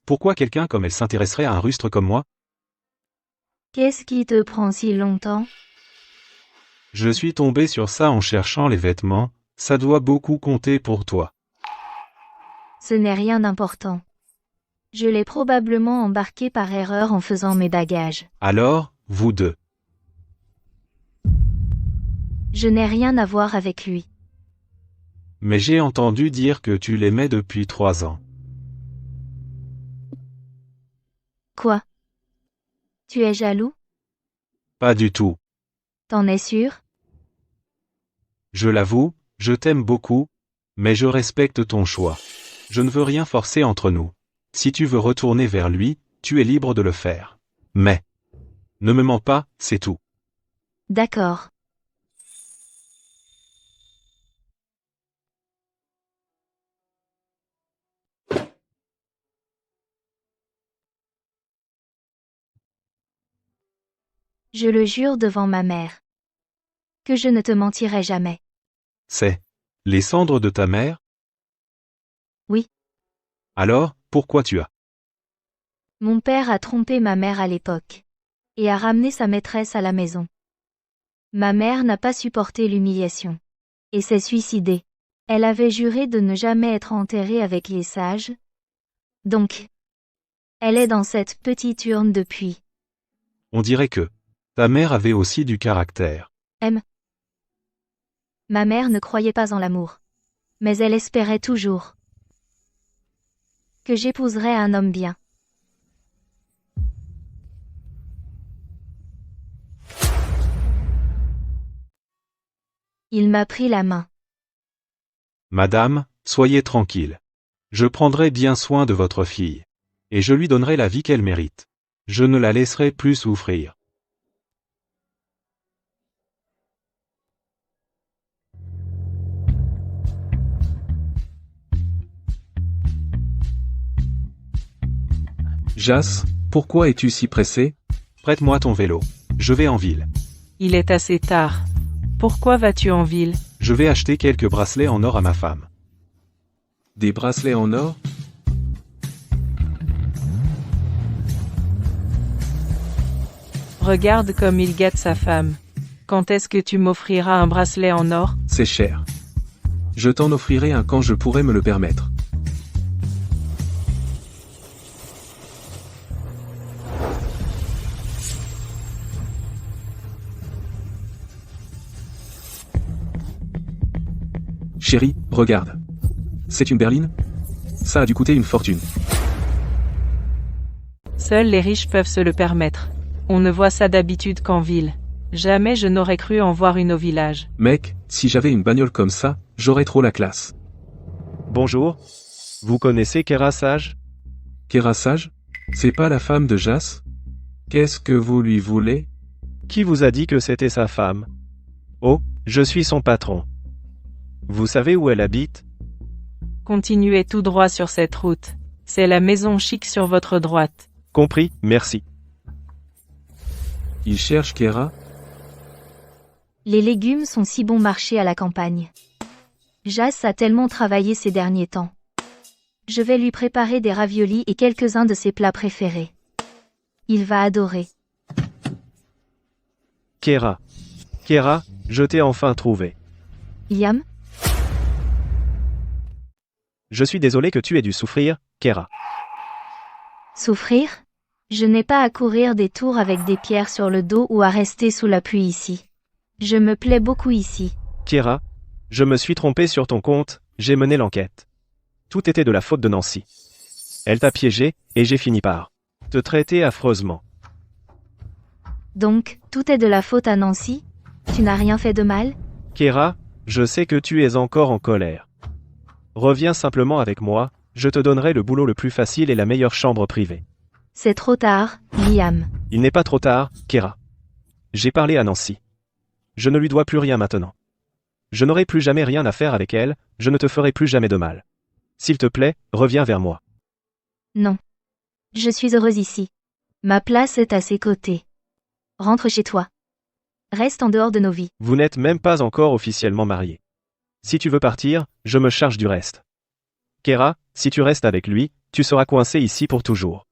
Pourquoi quelqu'un comme elle s'intéresserait à un rustre comme moi? Qu'est-ce qui te prend si longtemps? Je suis tombé sur ça en cherchant les vêtements, ça doit beaucoup compter pour toi. Ce n'est rien d'important. Je l'ai probablement embarqué par erreur en faisant mes bagages. Alors, vous deux. Je n'ai rien à voir avec lui. Mais j'ai entendu dire que tu l'aimais depuis 3 ans. Quoi? Tu es jaloux? Pas du tout. T'en es sûr? Je l'avoue, je t'aime beaucoup, mais je respecte ton choix. Je ne veux rien forcer entre nous. Si tu veux retourner vers lui, tu es libre de le faire. Mais ne me mens pas, c'est tout. D'accord. Je le jure devant ma mère. Que je ne te mentirai jamais. C'est les cendres de ta mère? Oui. Alors, pourquoi tu as? Mon père a trompé ma mère à l'époque. Et a ramené sa maîtresse à la maison. Ma mère n'a pas supporté l'humiliation. Et s'est suicidée. Elle avait juré de ne jamais être enterrée avec les sages. Donc, elle est dans cette petite urne depuis. On dirait que ta mère avait aussi du caractère. Ma mère ne croyait pas en l'amour. Mais elle espérait toujours que j'épouserais un homme bien. Il m'a pris la main. Madame, soyez tranquille. Je prendrai bien soin de votre fille. Et je lui donnerai la vie qu'elle mérite. Je ne la laisserai plus souffrir. Jas, pourquoi es-tu si pressé? Prête-moi ton vélo. Je vais en ville. Il est assez tard. Pourquoi vas-tu en ville? Je vais acheter quelques bracelets en or à ma femme. Des bracelets en or? Regarde comme il gâte sa femme. Quand est-ce que tu m'offriras un bracelet en or? C'est cher. Je t'en offrirai un quand je pourrai me le permettre. Chérie, regarde. C'est une berline? Ça a dû coûter une fortune. Seuls les riches peuvent se le permettre. On ne voit ça d'habitude qu'en ville. Jamais je n'aurais cru en voir une au village. Mec, si j'avais une bagnole comme ça, j'aurais trop la classe. Bonjour. Vous connaissez Kéra Sage? Kéra Sage? C'est pas la femme de Jas? Qu'est-ce que vous lui voulez? Qui vous a dit que c'était sa femme? Oh, je suis son patron. Vous savez où elle habite? Continuez tout droit sur cette route. C'est la maison chic sur votre droite. Compris, merci. Il cherche Kéra? Les légumes sont si bon marché à la campagne. Jas a tellement travaillé ces derniers temps. Je vais lui préparer des raviolis et quelques-uns de ses plats préférés. Il va adorer. Kéra. Kéra, je t'ai enfin trouvé. Liam? Je suis désolé que tu aies dû souffrir, Kéra. Souffrir? Je n'ai pas à courir des tours avec des pierres sur le dos ou à rester sous la pluie ici. Je me plais beaucoup ici. Kéra, je me suis trompé sur ton compte, J'ai mené l'enquête. Tout était de la faute de Nancy. Elle t'a piégé, et j'ai fini par te traiter affreusement. Donc, tout est de la faute à Nancy? Tu n'as rien fait de mal? Kera, je sais que tu es encore en colère. Reviens simplement avec moi, je te donnerai le boulot le plus facile et la meilleure chambre privée. C'est trop tard, Liam. Il n'est pas trop tard, Kera. J'ai parlé à Nancy. Je ne lui dois plus rien maintenant. Je n'aurai plus jamais rien à faire avec elle, je ne te ferai plus jamais de mal. S'il te plaît, reviens vers moi. Non. Je suis heureuse ici. Ma place est à ses côtés. Rentre chez toi. Reste en dehors de nos vies. Vous n'êtes même pas encore officiellement mariés. Si tu veux partir, je me charge du reste. Kera, si tu restes avec lui, tu seras coincé ici pour toujours.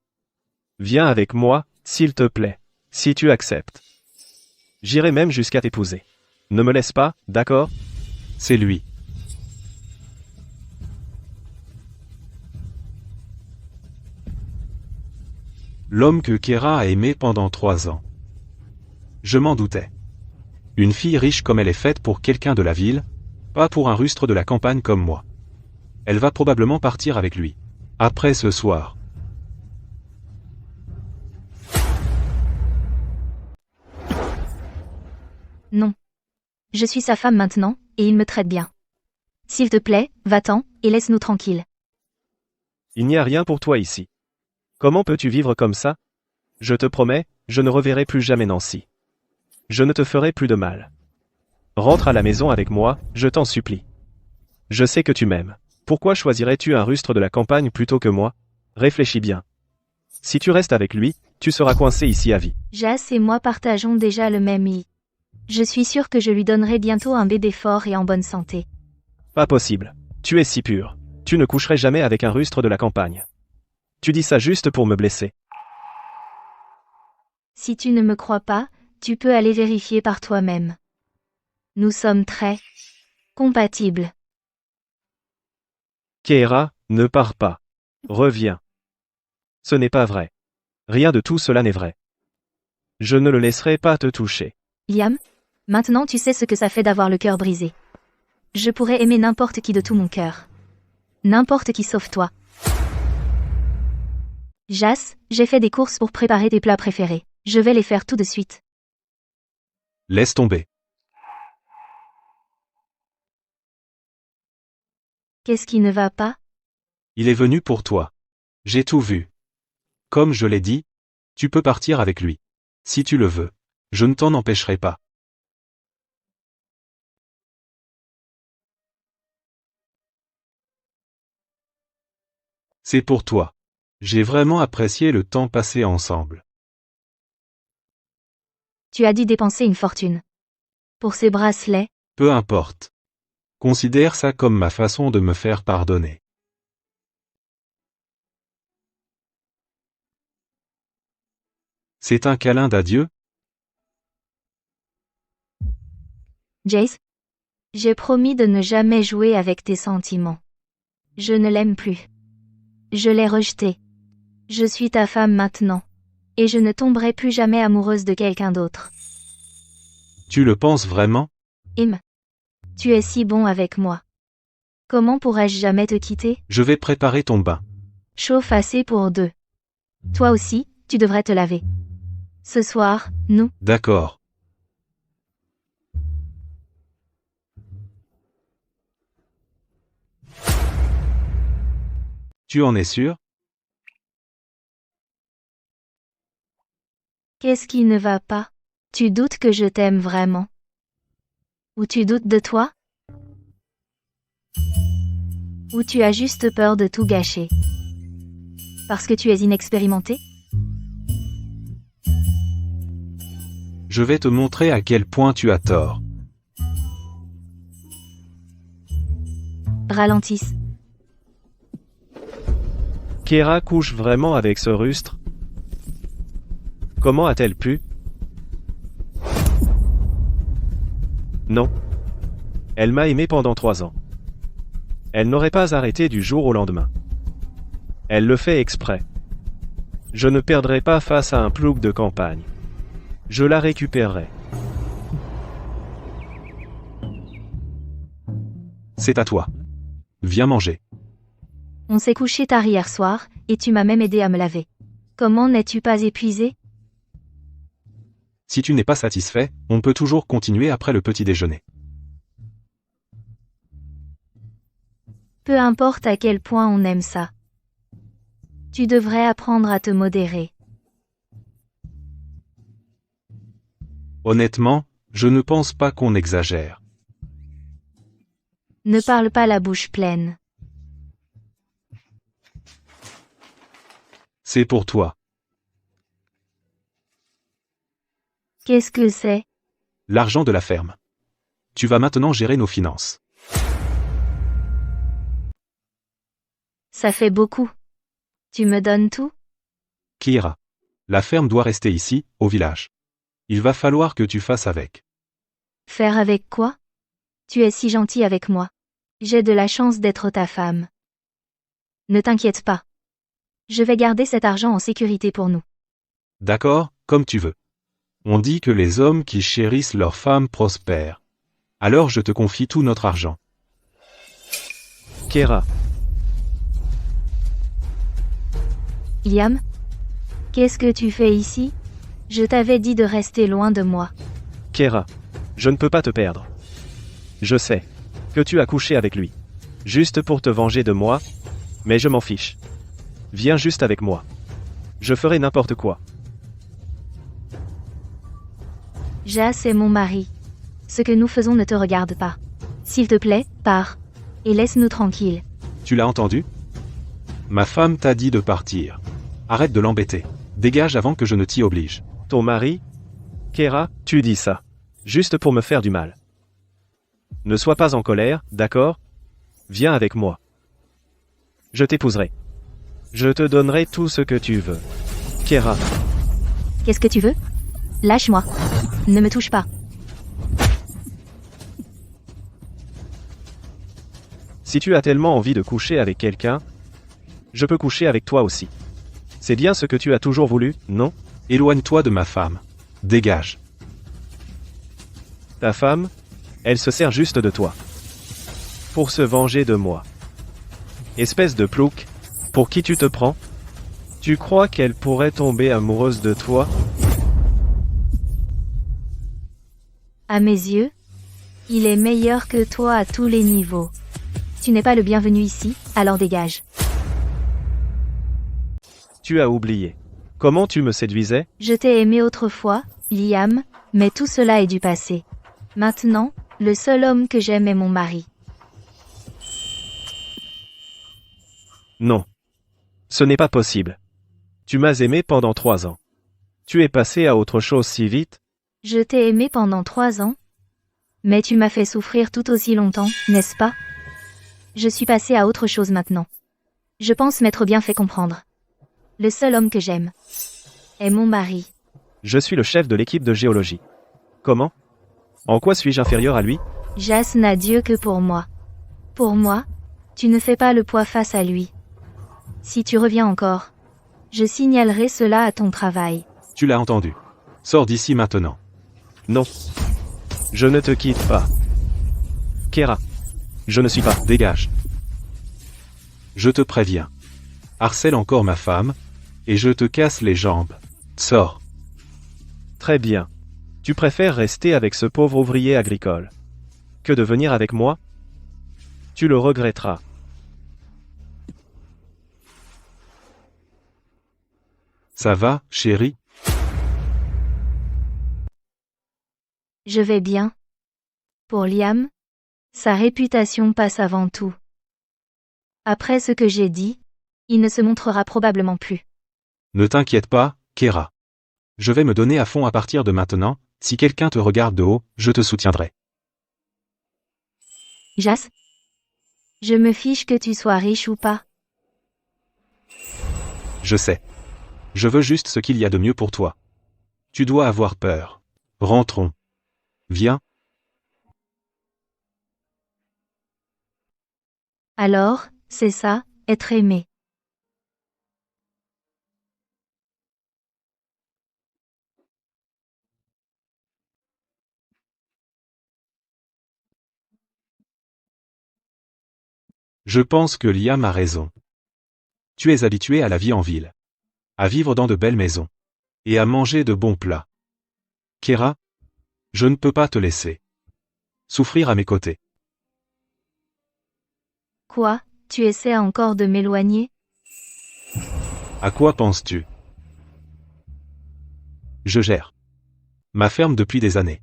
Viens avec moi, s'il te plaît. Si tu acceptes. J'irai même jusqu'à t'épouser. Ne me laisse pas, d'accord? C'est lui. L'homme que Kera a aimé pendant 3 ans. Je m'en doutais. Une fille riche comme elle est faite pour quelqu'un de la ville, pas pour un rustre de la campagne comme moi. Elle va probablement partir avec lui. Après ce soir. Non. Je suis sa femme maintenant, et il me traite bien. S'il te plaît, va-t'en, et laisse-nous tranquilles. Il n'y a rien pour toi ici. Comment peux-tu vivre comme ça? Je te promets, je ne reverrai plus jamais Nancy. Je ne te ferai plus de mal. Rentre à la maison avec moi, je t'en supplie. Je sais que tu m'aimes. Pourquoi choisirais-tu un rustre de la campagne plutôt que moi? Réfléchis bien. Si tu restes avec lui, tu seras coincé ici à vie. Jas et moi partageons déjà le même lit. Je suis sûre que je lui donnerai bientôt un bébé fort et en bonne santé. Pas possible. Tu es si pur. Tu ne coucherais jamais avec un rustre de la campagne. Tu dis ça juste pour me blesser. Si tu ne me crois pas, tu peux aller vérifier par toi-même. Nous sommes très compatibles. Kera, ne pars pas. Reviens. Ce n'est pas vrai. Rien de tout cela n'est vrai. Je ne le laisserai pas te toucher. Liam, maintenant tu sais ce que ça fait d'avoir le cœur brisé. Je pourrais aimer n'importe qui de tout mon cœur. N'importe qui sauf toi. Jas, j'ai fait des courses pour préparer tes plats préférés. Je vais les faire tout de suite. Laisse tomber. Qu'est-ce qui ne va pas? Il est venu pour toi. J'ai tout vu. Comme je l'ai dit, tu peux partir avec lui. Si tu le veux. Je ne t'en empêcherai pas. C'est pour toi. J'ai vraiment apprécié le temps passé ensemble. Tu as dû dépenser une fortune. Pour ces bracelets? Peu importe. Considère ça comme ma façon de me faire pardonner. C'est un câlin d'adieu? Jace? J'ai promis de ne jamais jouer avec tes sentiments. Je ne l'aime plus. Je l'ai rejeté. Je suis ta femme maintenant. Et je ne tomberai plus jamais amoureuse de quelqu'un d'autre. Tu le penses vraiment? Im. Tu es si bon avec moi. Comment pourrais-je jamais te quitter? Je vais préparer ton bain. Chauffe assez pour 2. Toi aussi, tu devrais te laver. Ce soir, nous. D'accord. Tu en es sûr? Qu'est-ce qui ne va pas? Tu doutes que je t'aime vraiment? Ou tu doutes de toi? Ou tu as juste peur de tout gâcher? Parce que tu es inexpérimenté? Je vais te montrer à quel point tu as tort. Ralentisse. Kera couche vraiment avec ce rustre? Comment a-t-elle pu? Non. Elle m'a aimé pendant 3 ans. Elle n'aurait pas arrêté du jour au lendemain. Elle le fait exprès. Je ne perdrai pas face à un plouc de campagne. Je la récupérerai. C'est à toi. Viens manger. On s'est couché tard hier soir, et tu m'as même aidé à me laver. Comment n'es-tu pas épuisé? Si tu n'es pas satisfait, on peut toujours continuer après le petit déjeuner. Peu importe à quel point on aime ça. Tu devrais apprendre à te modérer. Honnêtement, je ne pense pas qu'on exagère. Ne parle pas la bouche pleine. C'est pour toi. Qu'est-ce que c'est? L'argent de la ferme. Tu vas maintenant gérer nos finances. Ça fait beaucoup. Tu me donnes tout? Kira. La ferme doit rester ici, au village. Il va falloir que tu fasses avec. Faire avec quoi? Tu es si gentil avec moi. J'ai de la chance d'être ta femme. Ne t'inquiète pas. Je vais garder cet argent en sécurité pour nous. D'accord, comme tu veux. On dit que les hommes qui chérissent leur femme prospèrent. Alors je te confie tout notre argent. Kera. Liam? Qu'est-ce que tu fais ici? Je t'avais dit de rester loin de moi. Kera. Je ne peux pas te perdre. Je sais que tu as couché avec lui. Juste pour te venger de moi. Mais je m'en fiche. Viens juste avec moi. Je ferai n'importe quoi. Jas est mon mari. Ce que nous faisons ne te regarde pas. S'il te plaît, pars. Et laisse-nous tranquilles. Tu l'as entendu? Ma femme t'a dit de partir. Arrête de l'embêter. Dégage avant que je ne t'y oblige. Ton mari? Kera, tu dis ça. Juste pour me faire du mal. Ne sois pas en colère, d'accord? Viens avec moi. Je t'épouserai. Je te donnerai tout ce que tu veux. Kera. Qu'est-ce que tu veux? Lâche-moi. Ne me touche pas. Si tu as tellement envie de coucher avec quelqu'un, je peux coucher avec toi aussi. C'est bien ce que tu as toujours voulu, non? Éloigne-toi de ma femme. Dégage. Ta femme, elle se sert juste de toi. Pour se venger de moi. Espèce de plouc, pour qui tu te prends? Tu crois qu'elle pourrait tomber amoureuse de toi? À mes yeux, il est meilleur que toi à tous les niveaux. Tu n'es pas le bienvenu ici, alors dégage. Tu as oublié. Comment tu me séduisais? Je t'ai aimé autrefois, Liam, mais tout cela est du passé. Maintenant, le seul homme que j'aime est mon mari. Non. Ce n'est pas possible. Tu m'as aimé pendant 3 ans. Tu es passé à autre chose si vite? Je t'ai aimé pendant 3 ans. Mais tu m'as fait souffrir tout aussi longtemps, n'est-ce pas? Je suis passé à autre chose maintenant. Je pense m'être bien fait comprendre. Le seul homme que j'aime est mon mari. Je suis le chef de l'équipe de géologie. Comment? En quoi suis-je inférieur à lui? Jas n'a Dieu que pour moi. Pour moi, tu ne fais pas le poids face à lui. Si tu reviens encore, je signalerai cela à ton travail. Tu l'as entendu. Sors d'ici maintenant. Non. Je ne te quitte pas. Kera. Je ne suis pas. Dégage. Je te préviens. Harcèle encore ma femme, et je te casse les jambes. Sors. Très bien. Tu préfères rester avec ce pauvre ouvrier agricole que de venir avec moi? Tu le regretteras. Ça va, chérie? Je vais bien. Pour Liam, sa réputation passe avant tout. Après ce que j'ai dit, il ne se montrera probablement plus. Ne t'inquiète pas, Kera. Je vais me donner à fond à partir de maintenant. Si quelqu'un te regarde de haut, je te soutiendrai. Jas? Je me fiche que tu sois riche ou pas. Je sais. Je veux juste ce qu'il y a de mieux pour toi. Tu dois avoir peur. Rentrons. Viens. Alors, c'est ça, être aimé. Je pense que Liam a raison. Tu es habitué à la vie en ville. À vivre dans de belles maisons. Et à manger de bons plats. Kera, je ne peux pas te laisser souffrir à mes côtés. Quoi, tu essaies encore de m'éloigner? À quoi penses-tu? Je gère ma ferme depuis des années.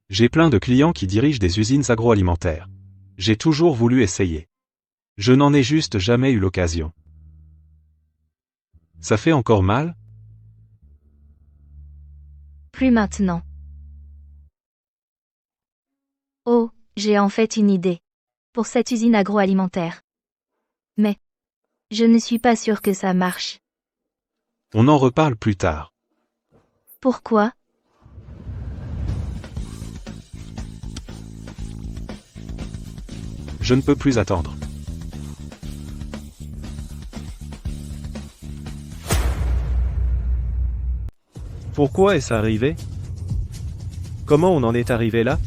J'ai plein de clients qui dirigent des usines agroalimentaires. J'ai toujours voulu essayer. Je n'en ai juste jamais eu l'occasion. Ça fait encore mal? Plus maintenant. Oh, j'ai en fait une idée. Pour cette usine agroalimentaire. Mais, je ne suis pas sûre que ça marche. On en reparle plus tard. Pourquoi? Je ne peux plus attendre. Pourquoi est-ce arrivé? Comment on en est arrivé là?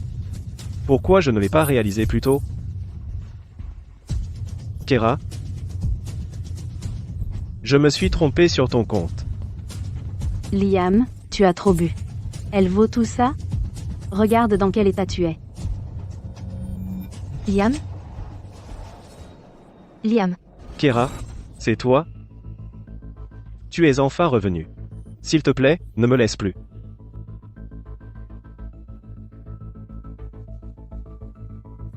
Pourquoi je ne l'ai pas réalisé plus tôt? Kera? Je me suis trompé sur ton compte. Liam, tu as trop bu. Elle vaut tout ça? Regarde dans quel état tu es. Liam? Liam. Kera, c'est toi? Tu es enfin revenu. S'il te plaît, ne me laisse plus.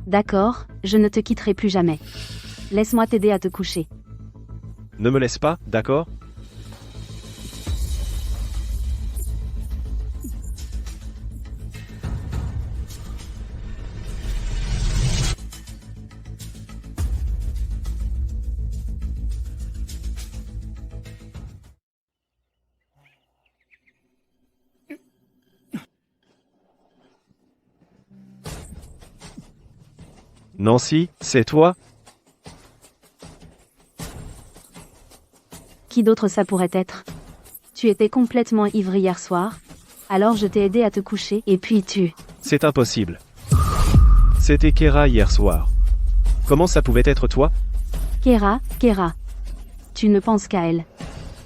D'accord, je ne te quitterai plus jamais. Laisse-moi t'aider à te coucher. Ne me laisse pas, d'accord? Nancy, c'est toi? Qui d'autre ça pourrait être? Tu étais complètement ivre hier soir. Alors je t'ai aidé à te coucher et puis tu... C'est impossible. C'était Kera hier soir. Comment ça pouvait être toi? Kera. Tu ne penses qu'à elle.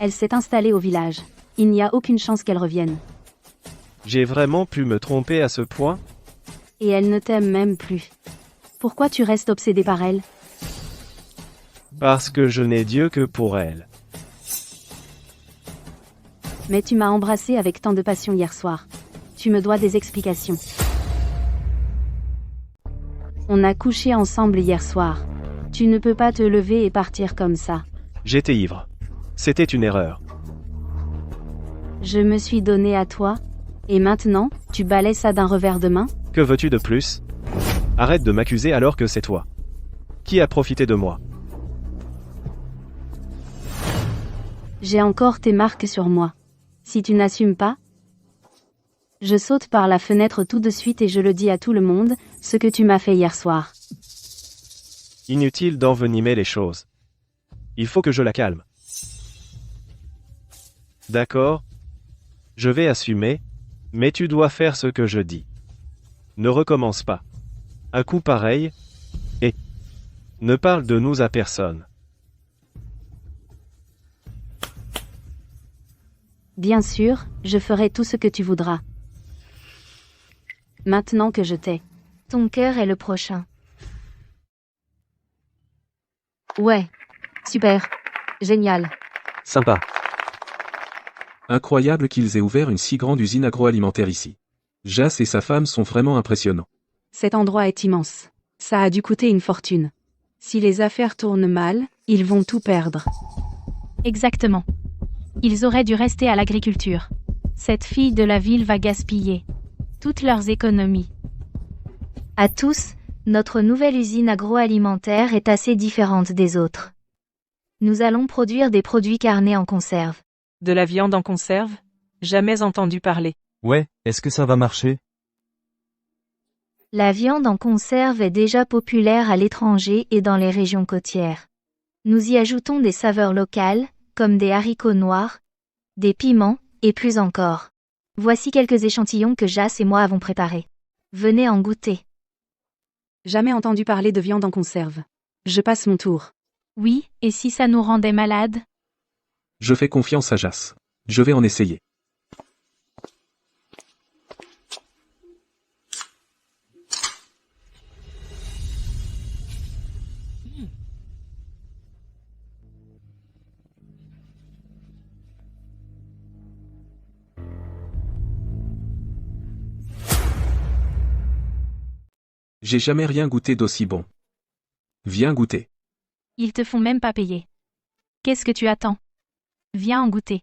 Elle s'est installée au village. Il n'y a aucune chance qu'elle revienne. J'ai vraiment pu me tromper à ce point? Et elle ne t'aime même plus. Pourquoi tu restes obsédé par elle? Parce que je n'ai Dieu que pour elle. Mais tu m'as embrassé avec tant de passion hier soir. Tu me dois des explications. On a couché ensemble hier soir. Tu ne peux pas te lever et partir comme ça. J'étais ivre. C'était une erreur. Je me suis donné à toi. Et maintenant, tu balais ça d'un revers de main? Que veux-tu de plus? Arrête de m'accuser alors que c'est toi. Qui a profité de moi? J'ai encore tes marques sur moi. Si tu n'assumes pas, je saute par la fenêtre tout de suite et je le dis à tout le monde, ce que tu m'as fait hier soir. Inutile d'envenimer les choses. Il faut que je la calme. D'accord? Je vais assumer, mais tu dois faire ce que je dis. Ne recommence pas. Un coup pareil, et ne parle de nous à personne. Bien sûr, je ferai tout ce que tu voudras. Maintenant que je t'ai. Ton cœur est le prochain. Ouais. Super. Génial. Sympa. Incroyable qu'ils aient ouvert une si grande usine agroalimentaire ici. Jas et sa femme sont vraiment impressionnants. Cet endroit est immense. Ça a dû coûter une fortune. Si les affaires tournent mal, ils vont tout perdre. Exactement. Ils auraient dû rester à l'agriculture. Cette fille de la ville va gaspiller toutes leurs économies. À tous, notre nouvelle usine agroalimentaire est assez différente des autres. Nous allons produire des produits carnés en conserve. De la viande en conserve? Jamais entendu parler. Ouais, est-ce que ça va marcher? La viande en conserve est déjà populaire à l'étranger et dans les régions côtières. Nous y ajoutons des saveurs locales, comme des haricots noirs, des piments, et plus encore. Voici quelques échantillons que Jas et moi avons préparés. Venez en goûter. Jamais entendu parler de viande en conserve. Je passe mon tour. Oui, et si ça nous rendait malades? Je fais confiance à Jas. Je vais en essayer. J'ai jamais rien goûté d'aussi bon. Viens goûter. Ils te font même pas payer. Qu'est-ce que tu attends? Viens en goûter.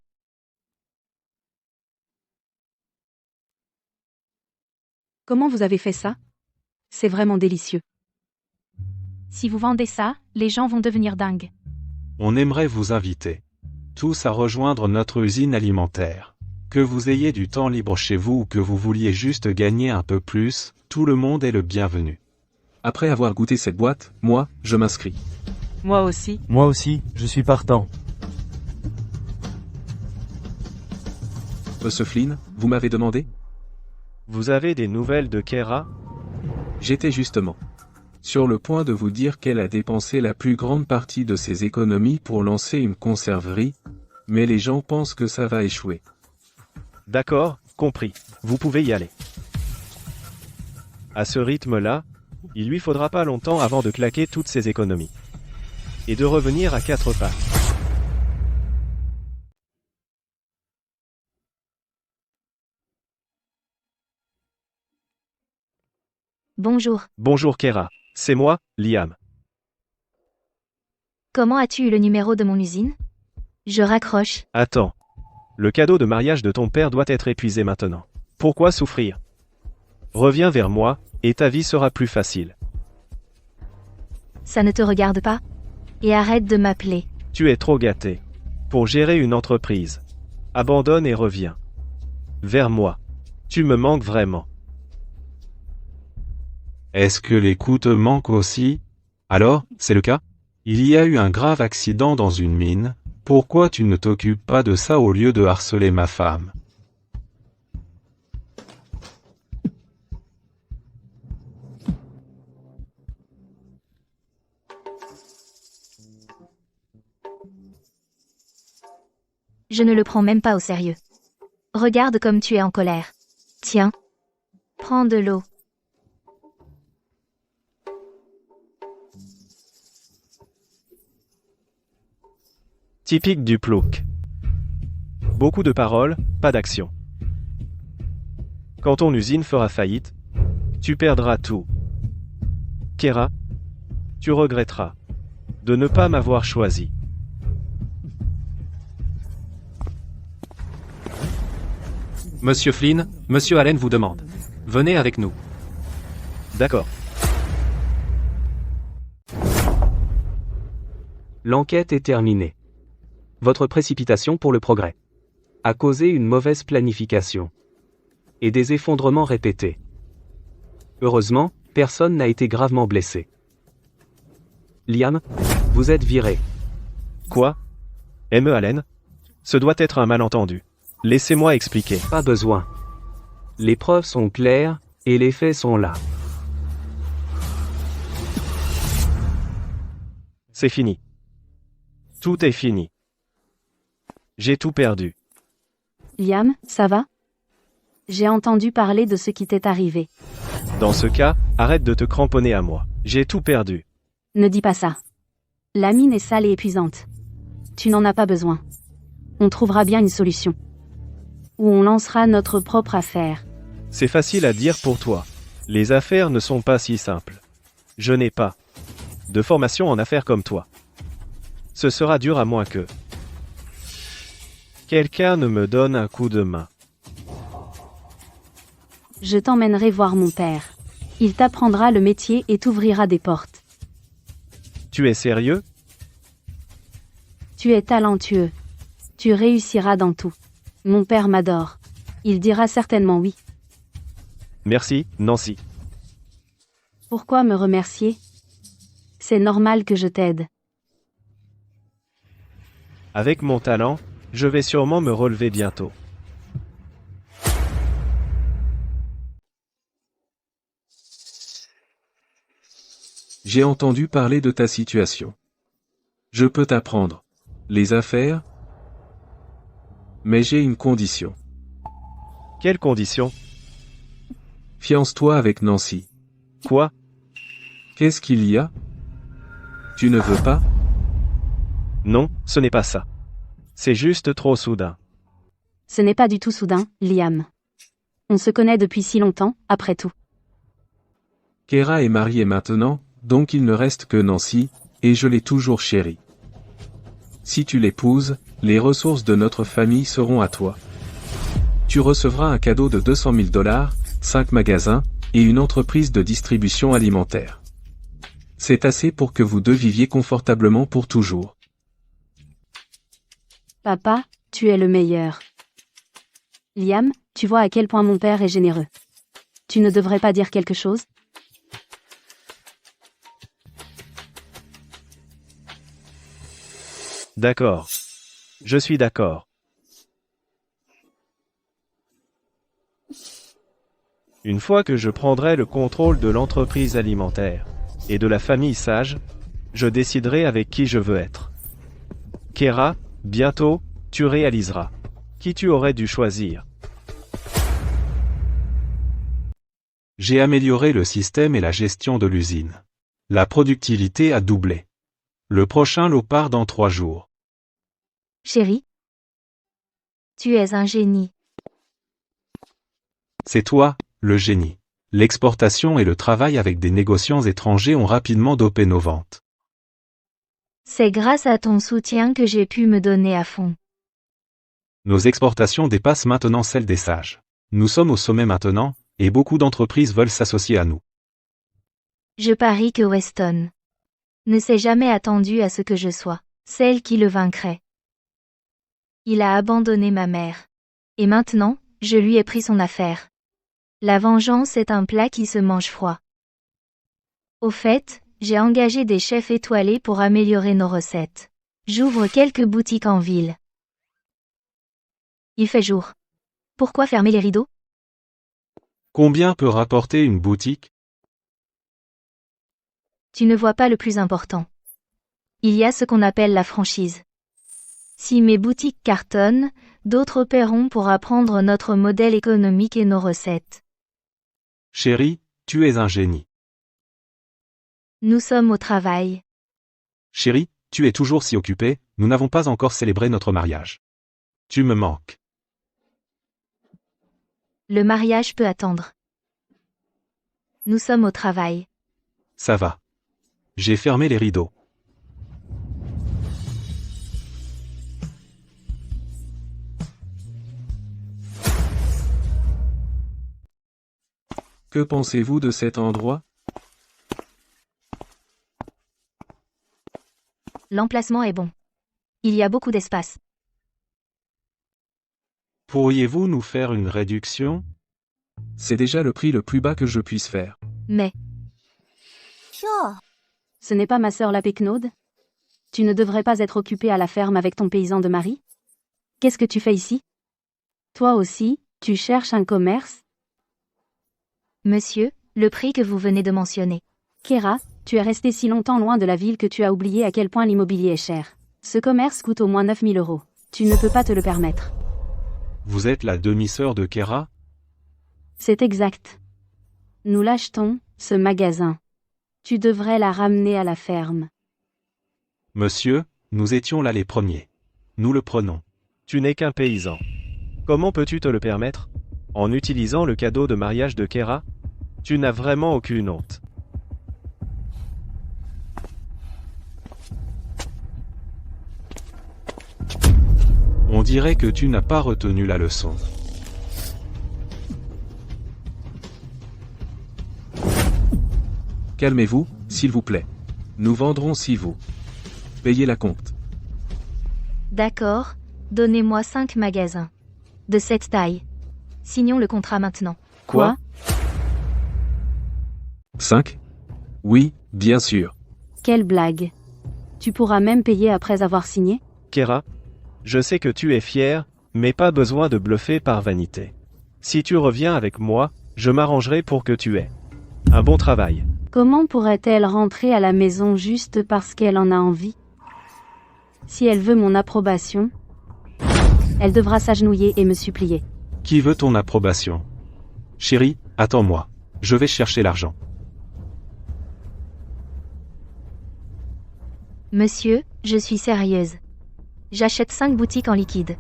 Comment vous avez fait ça? C'est vraiment délicieux. Si vous vendez ça, les gens vont devenir dingues. On aimerait vous inviter tous à rejoindre notre usine alimentaire. Que vous ayez du temps libre chez vous ou que vous vouliez juste gagner un peu plus, tout le monde est le bienvenu. Après avoir goûté cette boîte, moi, je m'inscris. Moi aussi. Moi aussi, je suis partant. Monsieur Flynn, vous m'avez demandé? Vous avez des nouvelles de Kera? J'étais justement sur le point de vous dire qu'elle a dépensé la plus grande partie de ses économies pour lancer une conserverie, mais les gens pensent que ça va échouer. D'accord, compris. Vous pouvez y aller. À ce rythme-là, il lui faudra pas longtemps avant de claquer toutes ses économies. Et de revenir à 4 pattes. Bonjour. Bonjour Kera. C'est moi, Liam. Comment as-tu eu le numéro de mon usine? Je raccroche. Attends. Le cadeau de mariage de ton père doit être épuisé maintenant. Pourquoi souffrir? Reviens vers moi, et ta vie sera plus facile. Ça ne te regarde pas? Et arrête de m'appeler. Tu es trop gâté. Pour gérer une entreprise. Abandonne et reviens. Vers moi. Tu me manques vraiment. Est-ce que les coups te manquent aussi? Alors, c'est le cas? Il y a eu un grave accident dans une mine. Pourquoi tu ne t'occupes pas de ça au lieu de harceler ma femme? Je ne le prends même pas au sérieux. Regarde comme tu es en colère. Tiens. Prends de l'eau. Typique du plouc. Beaucoup de paroles, pas d'action. Quand ton usine fera faillite, tu perdras tout. Kera, tu regretteras de ne pas m'avoir choisi. Monsieur Flynn, Monsieur Allen vous demande. Venez avec nous. D'accord. L'enquête est terminée. Votre précipitation pour le progrès a causé une mauvaise planification et des effondrements répétés. Heureusement, personne n'a été gravement blessé. Liam, vous êtes viré. Quoi? M.E. Allen? Ce doit être un malentendu. Laissez-moi expliquer. Pas besoin. Les preuves sont claires, et les faits sont là. C'est fini. Tout est fini. J'ai tout perdu. Liam, ça va? J'ai entendu parler de ce qui t'est arrivé. Dans ce cas, arrête de te cramponner à moi. J'ai tout perdu. Ne dis pas ça. La mine est sale et épuisante. Tu n'en as pas besoin. On trouvera bien une solution. Ou on lancera notre propre affaire. C'est facile à dire pour toi. Les affaires ne sont pas si simples. Je n'ai pas de formation en affaires comme toi. Ce sera dur à moins que quelqu'un ne me donne un coup de main. Je t'emmènerai voir mon père. Il t'apprendra le métier et t'ouvrira des portes. Tu es sérieux? Tu es talentueux. Tu réussiras dans tout. Mon père m'adore. Il dira certainement oui. Merci, Nancy. Pourquoi me remercier? C'est normal que je t'aide. Avec mon talent, je vais sûrement me relever bientôt. J'ai entendu parler de ta situation. Je peux t'apprendre les affaires, mais j'ai une condition. Quelle condition? Fiance-toi avec Nancy. Quoi? Qu'est-ce qu'il y a? Tu ne veux pas? Non, ce n'est pas ça. C'est juste trop soudain. Ce n'est pas du tout soudain, Liam. On se connaît depuis si longtemps, après tout. Kera est mariée maintenant, donc il ne reste que Nancy, et je l'ai toujours chérie. Si tu l'épouses, les ressources de notre famille seront à toi. Tu recevras un cadeau de $200 000, 5 magasins, et une entreprise de distribution alimentaire. C'est assez pour que vous deux viviez confortablement pour toujours. Papa, tu es le meilleur. Liam, tu vois à quel point mon père est généreux. Tu ne devrais pas dire quelque chose? D'accord. Je suis d'accord. Une fois que je prendrai le contrôle de l'entreprise alimentaire et de la famille Sage, je déciderai avec qui je veux être. Kera, bientôt, tu réaliseras qui tu aurais dû choisir. J'ai amélioré le système et la gestion de l'usine. La productivité a doublé. Le prochain lot part dans 3 jours. Chérie, tu es un génie. C'est toi, le génie. L'exportation et le travail avec des négociants étrangers ont rapidement dopé nos ventes. C'est grâce à ton soutien que j'ai pu me donner à fond. Nos exportations dépassent maintenant celles des Sages. Nous sommes au sommet maintenant, et beaucoup d'entreprises veulent s'associer à nous. Je parie que Weston ne s'est jamais attendu à ce que je sois celle qui le vaincrait. Il a abandonné ma mère. Et maintenant, je lui ai pris son affaire. La vengeance est un plat qui se mange froid. Au fait, j'ai engagé des chefs étoilés pour améliorer nos recettes. J'ouvre quelques boutiques en ville. Il fait jour. Pourquoi fermer les rideaux? Combien peut rapporter une boutique? Tu ne vois pas le plus important. Il y a ce qu'on appelle la franchise. Si mes boutiques cartonnent, d'autres paieront pour apprendre notre modèle économique et nos recettes. Chérie, tu es un génie. Nous sommes au travail. Chérie, tu es toujours si occupée, nous n'avons pas encore célébré notre mariage. Tu me manques. Le mariage peut attendre. Nous sommes au travail. Ça va. J'ai fermé les rideaux. Que pensez-vous de cet endroit? L'emplacement est bon. Il y a beaucoup d'espace. Pourriez-vous nous faire une réduction? C'est déjà le prix le plus bas que je puisse faire. Mais Ce n'est pas ma sœur la Péquenaude? Tu ne devrais pas être occupée à la ferme avec ton paysan de mari? Qu'est-ce que tu fais ici? Toi aussi, tu cherches un commerce? Monsieur, le prix que vous venez de mentionner. Kera, tu es resté si longtemps loin de la ville que tu as oublié à quel point l'immobilier est cher. Ce commerce coûte au moins 9 000 €. Tu ne peux pas te le permettre. Vous êtes la demi-sœur de Kera? C'est exact. Nous l'achetons, ce magasin. Tu devrais la ramener à la ferme. Monsieur, nous étions là les premiers. Nous le prenons. Tu n'es qu'un paysan. Comment peux-tu te le permettre? En utilisant le cadeau de mariage de Kera? Tu n'as vraiment aucune honte. On dirait que tu n'as pas retenu la leçon. Calmez-vous, s'il vous plaît. Nous vendrons si vous payez la compte. D'accord, donnez-moi 5 magasins. De cette taille. Signons le contrat maintenant. Quoi? 5? Oui, bien sûr. Quelle blague. Tu pourras même payer après avoir signé? Kera, je sais que tu es fier, mais pas besoin de bluffer par vanité. Si tu reviens avec moi, je m'arrangerai pour que tu aies un bon travail. Comment pourrait-elle rentrer à la maison juste parce qu'elle en a envie? Si elle veut mon approbation, elle devra s'agenouiller et me supplier. Qui veut ton approbation? Chérie, attends-moi. Je vais chercher l'argent. Monsieur, je suis sérieuse. J'achète 5 boutiques en liquide.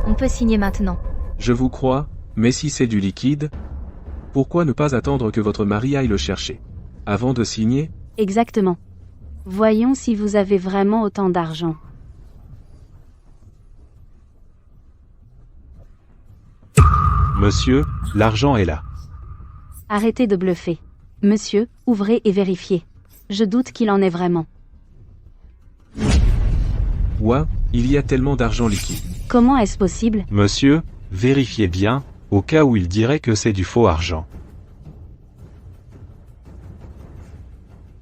On peut signer maintenant. Je vous crois, mais si c'est du liquide, pourquoi ne pas attendre que votre mari aille le chercher? Avant de signer? Exactement. Voyons si vous avez vraiment autant d'argent. Monsieur, l'argent est là. Arrêtez de bluffer. Monsieur, ouvrez et vérifiez. Je doute qu'il en ait vraiment. Ouah, il y a tellement d'argent liquide. Comment est-ce possible? Monsieur, vérifiez bien, au cas où il dirait que c'est du faux argent.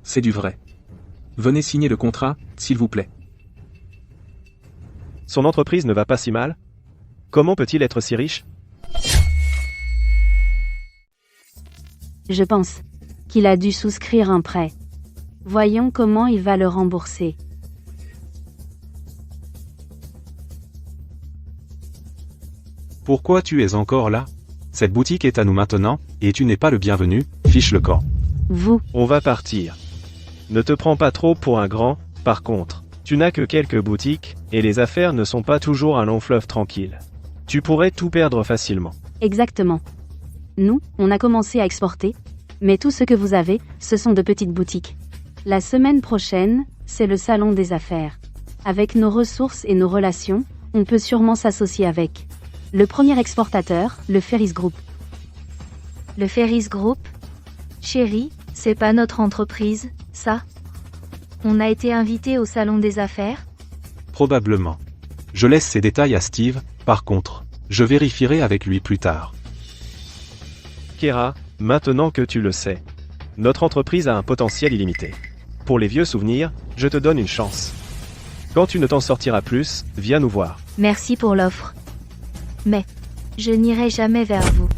C'est du vrai. Venez signer le contrat, s'il vous plaît. Son entreprise ne va pas si mal? Comment peut-il être si riche? Je pense qu'il a dû souscrire un prêt. Voyons comment il va le rembourser. Pourquoi tu es encore là? Cette boutique est à nous maintenant, et tu n'es pas le bienvenu, fiche le camp. Vous. On va partir. Ne te prends pas trop pour un grand, par contre. Tu n'as que quelques boutiques, et les affaires ne sont pas toujours un long fleuve tranquille. Tu pourrais tout perdre facilement. Exactement. Nous, on a commencé à exporter, mais tout ce que vous avez, ce sont de petites boutiques. La semaine prochaine, c'est le salon des affaires. Avec nos ressources et nos relations, on peut sûrement s'associer avec le premier exportateur, le Ferris Group. Le Ferris Group? Chérie, c'est pas notre entreprise, ça? On a été invité au salon des affaires? Probablement. Je laisse ces détails à Steve, par contre, je vérifierai avec lui plus tard. Kera, maintenant que tu le sais, notre entreprise a un potentiel illimité. Pour les vieux souvenirs, je te donne une chance. Quand tu ne t'en sortiras plus, viens nous voir. Merci pour l'offre. Mais, je n'irai jamais vers vous.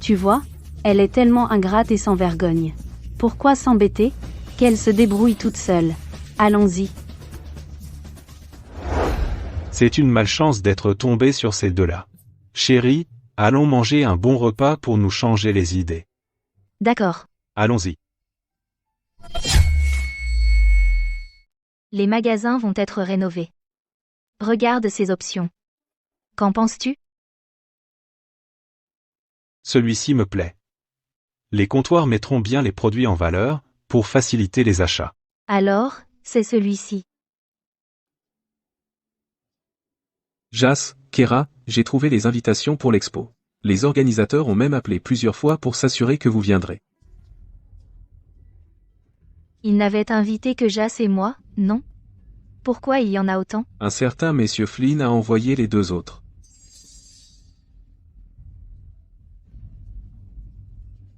Tu vois, elle est tellement ingrate et sans vergogne. Pourquoi s'embêter? Qu'elle se débrouille toute seule. Allons-y. C'est une malchance d'être tombé sur ces deux-là. Chérie, allons manger un bon repas pour nous changer les idées. D'accord. Allons-y. Les magasins vont être rénovés. Regarde ces options. Qu'en penses-tu? Celui-ci me plaît. Les comptoirs mettront bien les produits en valeur, pour faciliter les achats. Alors, c'est celui-ci. Jas, Kera, j'ai trouvé les invitations pour l'expo. Les organisateurs ont même appelé plusieurs fois pour s'assurer que vous viendrez. Ils n'avaient invité que Jas et moi, non? Pourquoi il y en a autant? Un certain Monsieur Flynn a envoyé les deux autres.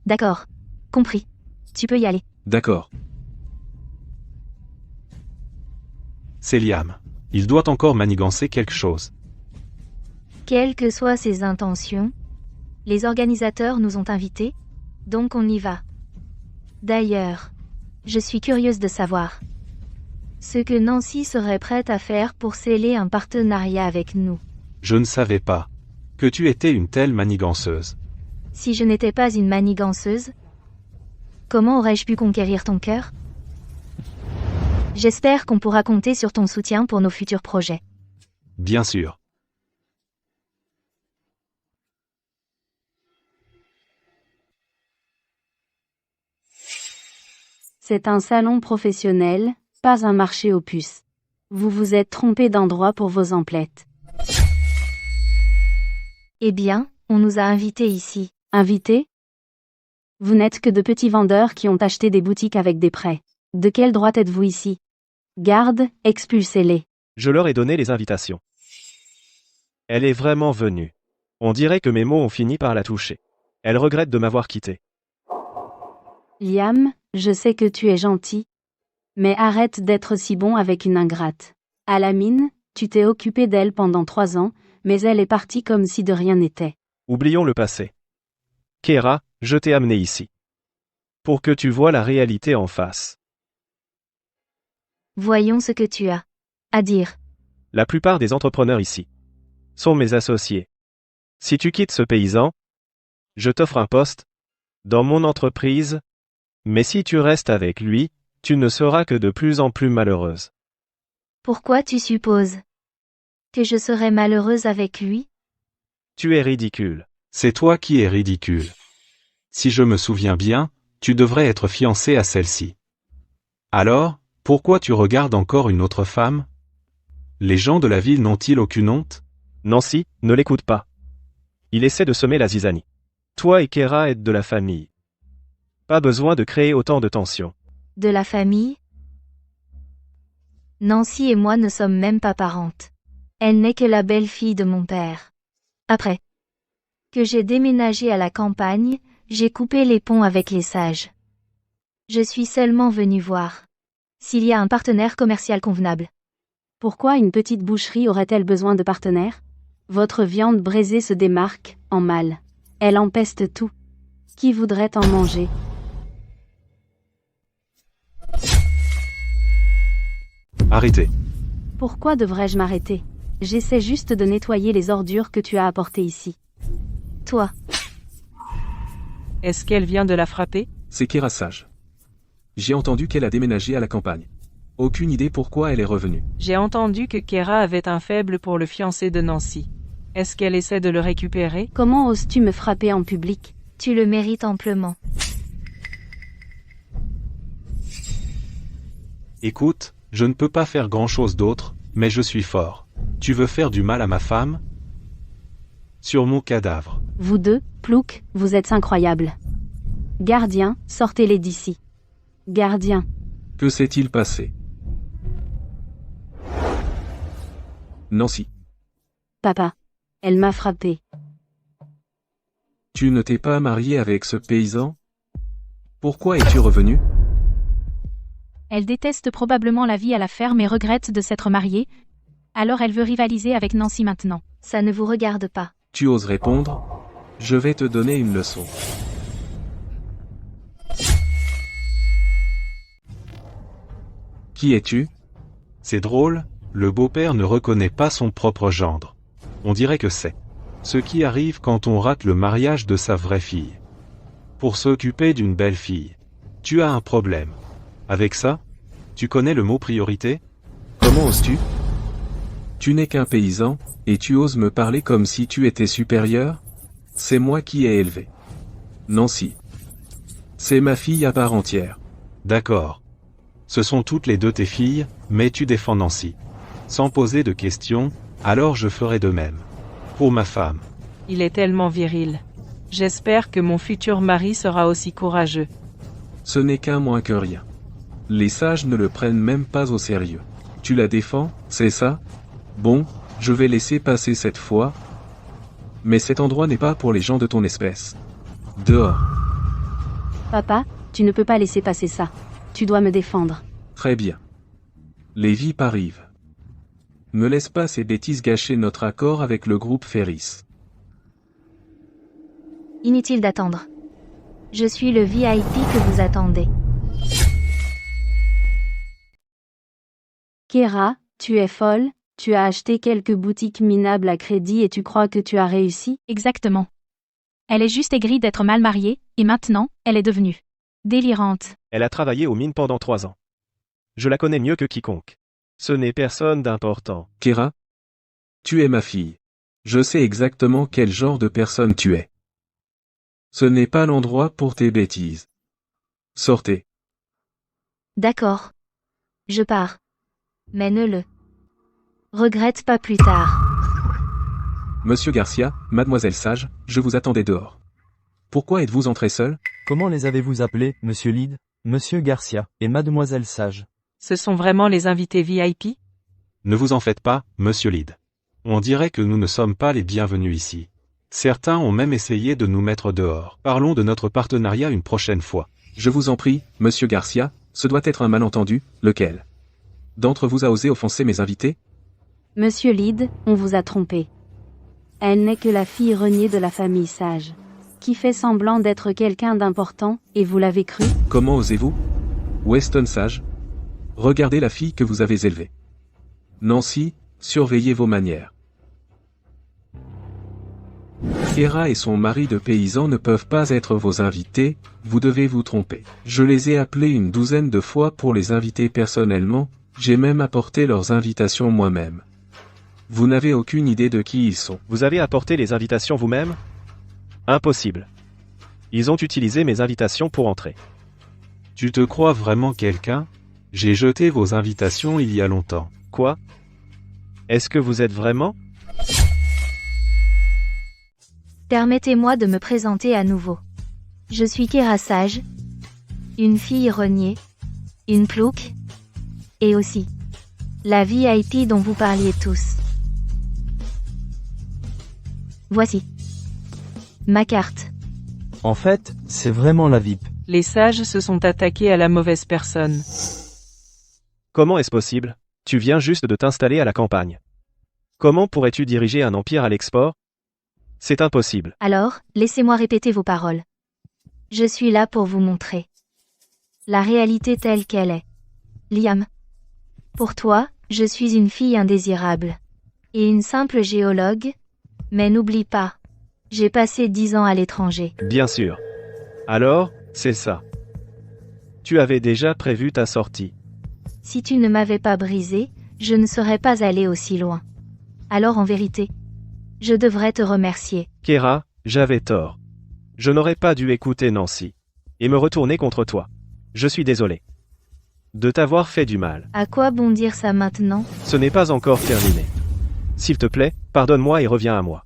D'accord. Compris. Tu peux y aller. D'accord. C'est Liam. Il doit encore manigancer quelque chose. Quelles que soient ses intentions, les organisateurs nous ont invités, donc on y va. D'ailleurs, je suis curieuse de savoir ce que Nancy serait prête à faire pour sceller un partenariat avec nous. Je ne savais pas que tu étais une telle maniganceuse. Si je n'étais pas une maniganceuse, comment aurais-je pu conquérir ton cœur? J'espère qu'on pourra compter sur ton soutien pour nos futurs projets. Bien sûr. C'est un salon professionnel, pas un marché aux puces. Vous vous êtes trompé d'endroit pour vos emplettes. Eh bien, on nous a invités ici. Invités? Vous n'êtes que de petits vendeurs qui ont acheté des boutiques avec des prêts. De quel droit êtes-vous ici? Garde, expulsez-les. Je leur ai donné les invitations. Elle est vraiment venue. On dirait que mes mots ont fini par la toucher. Elle regrette de m'avoir quitté. Liam, je sais que tu es gentil. Mais arrête d'être si bon avec une ingrate. À la mine, tu t'es occupé d'elle pendant 3 ans, mais elle est partie comme si de rien n'était. Oublions le passé. Kera, je t'ai amené ici. Pour que tu vois la réalité en face. Voyons ce que tu as à dire. La plupart des entrepreneurs ici sont mes associés. Si tu quittes ce paysan, je t'offre un poste dans mon entreprise, mais si tu restes avec lui, tu ne seras que de plus en plus malheureuse. Pourquoi tu supposes que je serai malheureuse avec lui? Tu es ridicule. C'est toi qui es ridicule. Si je me souviens bien, tu devrais être fiancé à celle-ci. Alors, pourquoi tu regardes encore une autre femme? Les gens de la ville n'ont-ils aucune honte? Nancy, ne l'écoute pas. Il essaie de semer la zizanie. Toi et Kera êtes de la famille. Pas besoin de créer autant de tensions. De la famille? Nancy et moi ne sommes même pas parentes. Elle n'est que la belle-fille de mon père. Après que j'ai déménagé à la campagne, j'ai coupé les ponts avec les sages. Je suis seulement venu voir s'il y a un partenaire commercial convenable. Pourquoi une petite boucherie aurait-elle besoin de partenaires? Votre viande braisée se démarque, en mal. Elle empeste tout. Qui voudrait en manger? Arrêtez. Pourquoi devrais-je m'arrêter? J'essaie juste de nettoyer les ordures que tu as apportées ici. Toi. Est-ce qu'elle vient de la frapper? C'est Kera Sage. J'ai entendu qu'elle a déménagé à la campagne. Aucune idée pourquoi elle est revenue. J'ai entendu que Kera avait un faible pour le fiancé de Nancy. Est-ce qu'elle essaie de le récupérer? Comment oses-tu me frapper en public? Tu le mérites amplement. Écoute, je ne peux pas faire grand-chose d'autre, mais je suis fort. Tu veux faire du mal à ma femme? Sur mon cadavre. Vous deux, Plouc, vous êtes incroyables. Gardien, sortez-les d'ici. Gardien. Que s'est-il passé? Nancy. Papa. Elle m'a frappé. Tu ne t'es pas marié avec ce paysan? Pourquoi es-tu revenu? Elle déteste probablement la vie à la ferme et regrette de s'être mariée. Alors elle veut rivaliser avec Nancy maintenant. Ça ne vous regarde pas. Tu oses répondre? Je vais te donner une leçon. Qui es-tu? C'est drôle, le beau-père ne reconnaît pas son propre gendre. On dirait que c'est ce qui arrive quand on rate le mariage de sa vraie fille. Pour s'occuper d'une belle fille, tu as un problème. Avec ça, tu connais le mot priorité? Comment oses-tu? Tu n'es qu'un paysan, et tu oses me parler comme si tu étais supérieur? C'est moi qui ai élevé Nancy. C'est ma fille à part entière. D'accord. Ce sont toutes les deux tes filles, mais tu défends Nancy. Sans poser de questions, alors je ferai de même. Pour ma femme. Il est tellement viril. J'espère que mon futur mari sera aussi courageux. Ce n'est qu'un moins que rien. Les sages ne le prennent même pas au sérieux. Tu la défends, c'est ça? Bon, je vais laisser passer cette fois. Mais cet endroit n'est pas pour les gens de ton espèce. Dehors. Papa, tu ne peux pas laisser passer ça. Tu dois me défendre. Très bien. Les VIP arrivent. Ne laisse pas ces bêtises gâcher notre accord avec le groupe Ferris. Inutile d'attendre. Je suis le VIP que vous attendez. Kera, tu es folle, tu as acheté quelques boutiques minables à crédit et tu crois que tu as réussi? Exactement. Elle est juste aigrie d'être mal mariée, et maintenant, elle est devenue délirante. Elle a travaillé aux mines pendant 3 ans. Je la connais mieux que quiconque. Ce n'est personne d'important. Kera? Tu es ma fille. Je sais exactement quel genre de personne tu es. Ce n'est pas l'endroit pour tes bêtises. Sortez. D'accord. Je pars. Mais ne le regrette pas plus tard. Monsieur Garcia, mademoiselle Sage, je vous attendais dehors. Pourquoi êtes-vous entrés seuls? Comment les avez-vous appelés, monsieur Lyd, monsieur Garcia, et mademoiselle Sage? Ce sont vraiment les invités VIP? Ne vous en faites pas, monsieur Lyd. On dirait que nous ne sommes pas les bienvenus ici. Certains ont même essayé de nous mettre dehors. Parlons de notre partenariat une prochaine fois. Je vous en prie, monsieur Garcia, ce doit être un malentendu, lequel? D'entre vous a osé offenser mes invités? Monsieur Lyd, on vous a trompé. Elle n'est que la fille reniée de la famille Sage. qui fait semblant d'être quelqu'un d'important, et vous l'avez cru? Comment osez-vous? Weston Sage. Regardez la fille que vous avez élevée. Nancy, surveillez vos manières. Kera et son mari de paysan ne peuvent pas être vos invités, vous devez vous tromper. Je les ai appelés une douzaine de fois pour les inviter personnellement, j'ai même apporté leurs invitations moi-même. Vous n'avez aucune idée de qui ils sont. Vous avez apporté les invitations vous-même? Impossible. Ils ont utilisé mes invitations pour entrer. Tu te crois vraiment quelqu'un? J'ai jeté vos invitations il y a longtemps. Quoi? Est-ce que vous êtes vraiment? Permettez-moi de me présenter à nouveau. Je suis Kera Sage, une fille reniée, une plouc, et aussi la VIP dont vous parliez tous. Voici ma carte. En fait, c'est vraiment la VIP. Les sages se sont attaqués à la mauvaise personne. Comment est-ce possible? Tu viens juste de t'installer à la campagne. Comment pourrais-tu diriger un empire à l'export? C'est impossible. Alors, laissez-moi répéter vos paroles. Je suis là pour vous montrer la réalité telle qu'elle est. Liam. Pour toi, je suis une fille indésirable. Et une simple géologue. Mais n'oublie pas. J'ai passé 10 ans à l'étranger. Bien sûr. Alors, c'est ça. Tu avais déjà prévu ta sortie. Si tu ne m'avais pas brisé, je ne serais pas allé aussi loin. Alors en vérité, je devrais te remercier. Kera, j'avais tort. Je n'aurais pas dû écouter Nancy. Et me retourner contre toi. Je suis désolé de t'avoir fait du mal. À quoi bon dire ça maintenant? Ce n'est pas encore terminé. S'il te plaît, pardonne-moi et reviens à moi.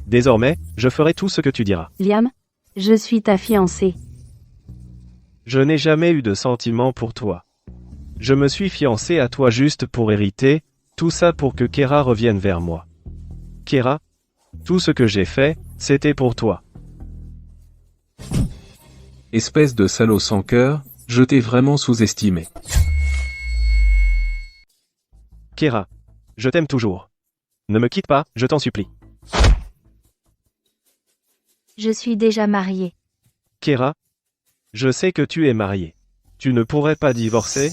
Désormais, je ferai tout ce que tu diras. Liam, je suis ta fiancée. Je n'ai jamais eu de sentiments pour toi. Je me suis fiancé à toi juste pour hériter, tout ça pour que Kera revienne vers moi. Kera, tout ce que j'ai fait, c'était pour toi. Espèce de salaud sans cœur, je t'ai vraiment sous-estimé. Kera, je t'aime toujours. Ne me quitte pas, je t'en supplie. Je suis déjà mariée. Kera, je sais que tu es marié. Tu ne pourrais pas divorcer?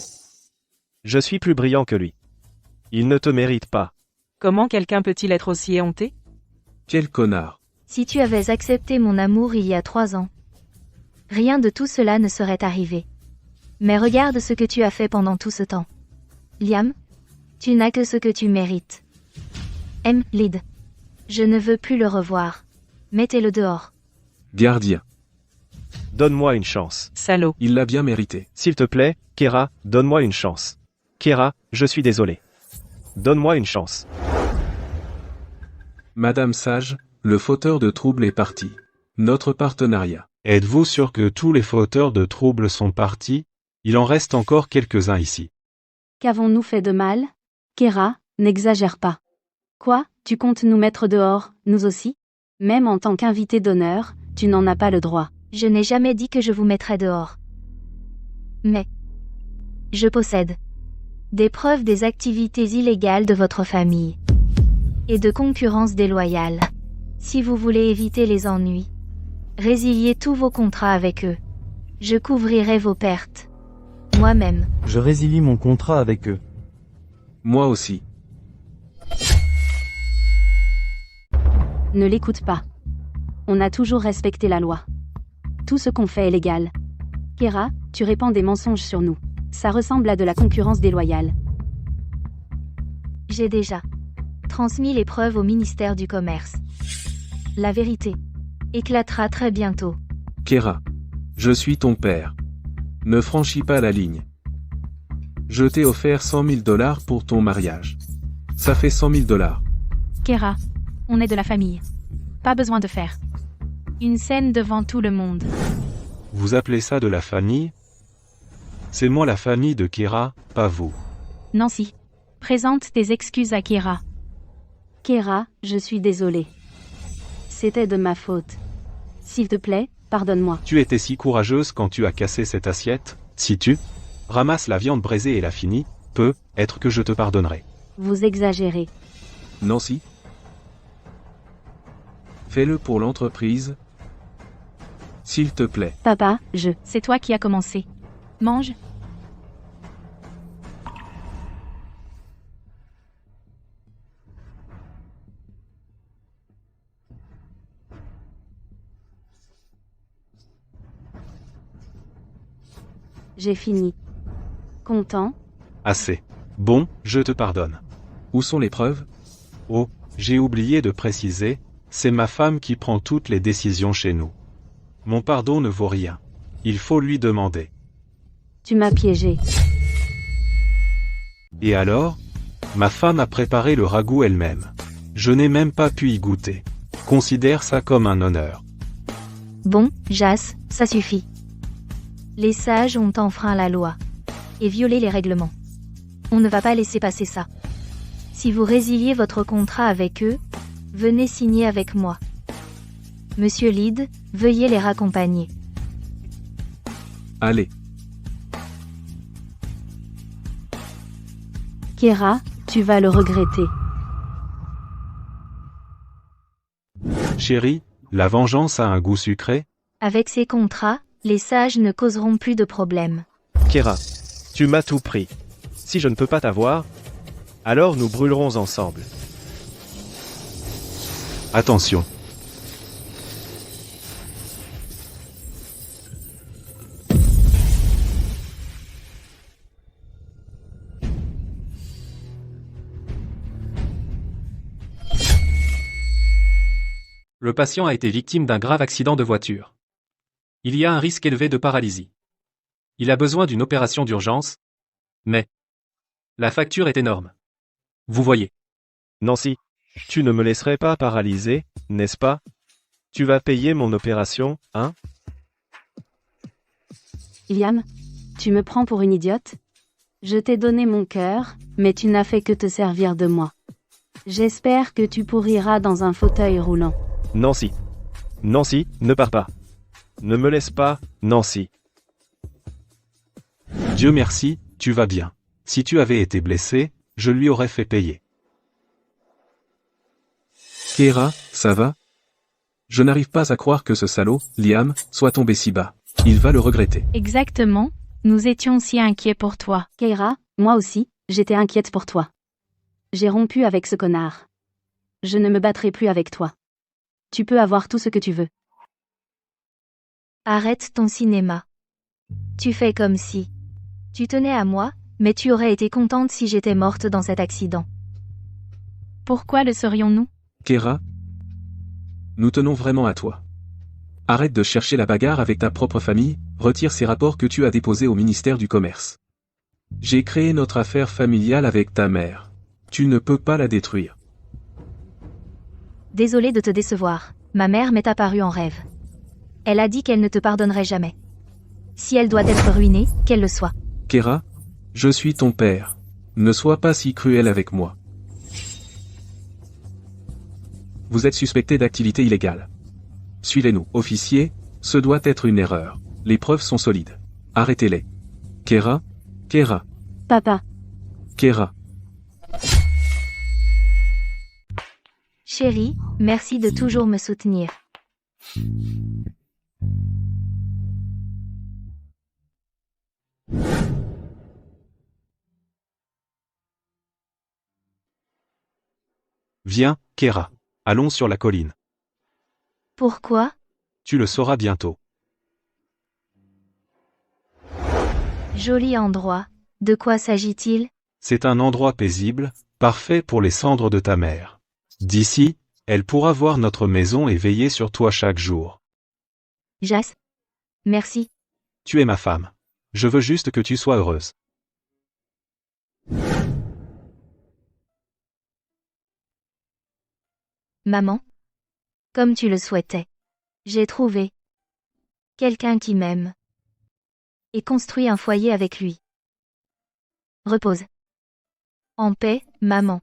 Je suis plus brillant que lui. Il ne te mérite pas. Comment quelqu'un peut-il être aussi éhonté? Quel connard. Si tu avais accepté mon amour il y a 3 ans, rien de tout cela ne serait arrivé. Mais regarde ce que tu as fait pendant tout ce temps. Liam, tu n'as que ce que tu mérites. Lyd. Je ne veux plus le revoir. Mettez-le dehors. Gardien. Donne-moi une chance. Salaud. Il l'a bien mérité. S'il te plaît, Kera, donne-moi une chance. Kera, je suis désolé. Donne-moi une chance. Madame Sage, le fauteur de troubles est parti. Notre partenariat. Êtes-vous sûr que tous les fauteurs de troubles sont partis? Il en reste encore quelques-uns ici. Qu'avons-nous fait de mal? Kera, n'exagère pas. Quoi, tu comptes nous mettre dehors, nous aussi? Même en tant qu'invité d'honneur, tu n'en as pas le droit. Je n'ai jamais dit que je vous mettrais dehors. Mais je possède des preuves des activités illégales de votre famille et de concurrence déloyale. Si vous voulez éviter les ennuis, résiliez tous vos contrats avec eux. Je couvrirai vos pertes. Moi-même. Je résilie mon contrat avec eux. Moi aussi. Ne l'écoute pas. On a toujours respecté la loi. Tout ce qu'on fait est légal. Kera, tu répands des mensonges sur nous. Ça ressemble à de la concurrence déloyale. J'ai déjà transmis les preuves au ministère du Commerce. La vérité éclatera très bientôt. Kera. Je suis ton père. Ne franchis pas la ligne. Je t'ai offert 100 000 $ pour ton mariage. Ça fait 100 000 $. Kera, on est de la famille. Pas besoin de faire une scène devant tout le monde. Vous appelez ça de la famille? C'est moi la famille de Kera, pas vous. Nancy, présente tes excuses à Kera. Kera, je suis désolée. C'était de ma faute. S'il te plaît, pardonne-moi. Tu étais si courageuse quand tu as cassé cette assiette. Si tu ramasses la viande braisée et la finis, peut-être que je te pardonnerai. Vous exagérez. Nancy? Fais-le pour l'entreprise. S'il te plaît. Papa, C'est toi qui as commencé. Mange. J'ai fini. Content? Assez. Bon, je te pardonne. Où sont les preuves? Oh, j'ai oublié de préciser, c'est ma femme qui prend toutes les décisions chez nous. Mon pardon ne vaut rien. Il faut lui demander. Tu m'as piégé. Et alors? Ma femme a préparé le ragoût elle-même. Je n'ai même pas pu y goûter. Considère ça comme un honneur. Bon, Jas, ça suffit. Les sages ont enfreint la loi. Et violé les règlements. On ne va pas laisser passer ça. Si vous résiliez votre contrat avec eux, venez signer avec moi. Monsieur Lyd, veuillez les raccompagner. Allez. Kera, tu vas le regretter. Chérie, la vengeance a un goût sucré? Avec ces contrats, les sages ne causeront plus de problèmes. Kera, tu m'as tout pris. Si je ne peux pas t'avoir, alors nous brûlerons ensemble. Attention. Le patient a été victime d'un grave accident de voiture. Il y a un risque élevé de paralysie. Il a besoin d'une opération d'urgence, mais la facture est énorme. Vous voyez. Nancy, tu ne me laisserais pas paralyser, n'est-ce pas? Tu vas payer mon opération, hein? Liam, tu me prends pour une idiote? Je t'ai donné mon cœur, mais tu n'as fait que te servir de moi. J'espère que tu pourriras dans un fauteuil roulant. Nancy. Nancy, ne pars pas. Ne me laisse pas, Nancy. Dieu merci, tu vas bien. Si tu avais été blessé, je lui aurais fait payer. Kera, ça va? Je n'arrive pas à croire que ce salaud, Liam, soit tombé si bas. Il va le regretter. Exactement. Nous étions si inquiets pour toi. Kera, moi aussi, j'étais inquiète pour toi. J'ai rompu avec ce connard. Je ne me battrai plus avec toi. Tu peux avoir tout ce que tu veux. Arrête ton cinéma. Tu fais comme si. Tu tenais à moi, mais tu aurais été contente si j'étais morte dans cet accident. Pourquoi le serions-nous? Kera, nous tenons vraiment à toi. Arrête de chercher la bagarre avec ta propre famille, retire ces rapports que tu as déposés au ministère du Commerce. J'ai créé notre affaire familiale avec ta mère. Tu ne peux pas la détruire. Désolée de te décevoir, ma mère m'est apparue en rêve. Elle a dit qu'elle ne te pardonnerait jamais. Si elle doit être ruinée, qu'elle le soit. Kera, je suis ton père. Ne sois pas si cruel avec moi. Vous êtes suspecté d'activité illégale. Suivez-nous, officier, ce doit être une erreur. Les preuves sont solides. Arrêtez-les. Kera, Kera, Papa, Kera. Chérie, merci de toujours me soutenir. Viens, Kera. Allons sur la colline. Pourquoi? Tu le sauras bientôt. Joli endroit. De quoi s'agit-il? C'est un endroit paisible, parfait pour les cendres de ta mère. D'ici, elle pourra voir notre maison et veiller sur toi chaque jour. Jas. Merci. Tu es ma femme. Je veux juste que tu sois heureuse. Maman. Comme tu le souhaitais. J'ai trouvé quelqu'un qui m'aime. Et construit un foyer avec lui. Repose. En paix, maman.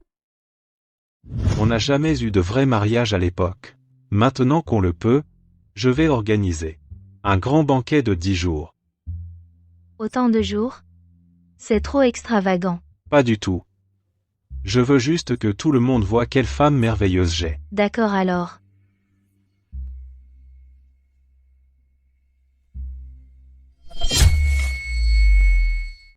On n'a jamais eu de vrai mariage à l'époque. Maintenant qu'on le peut, je vais organiser un grand banquet de 10 jours. Autant de jours? C'est trop extravagant. Pas du tout. Je veux juste que tout le monde voit quelle femme merveilleuse j'ai. D'accord alors.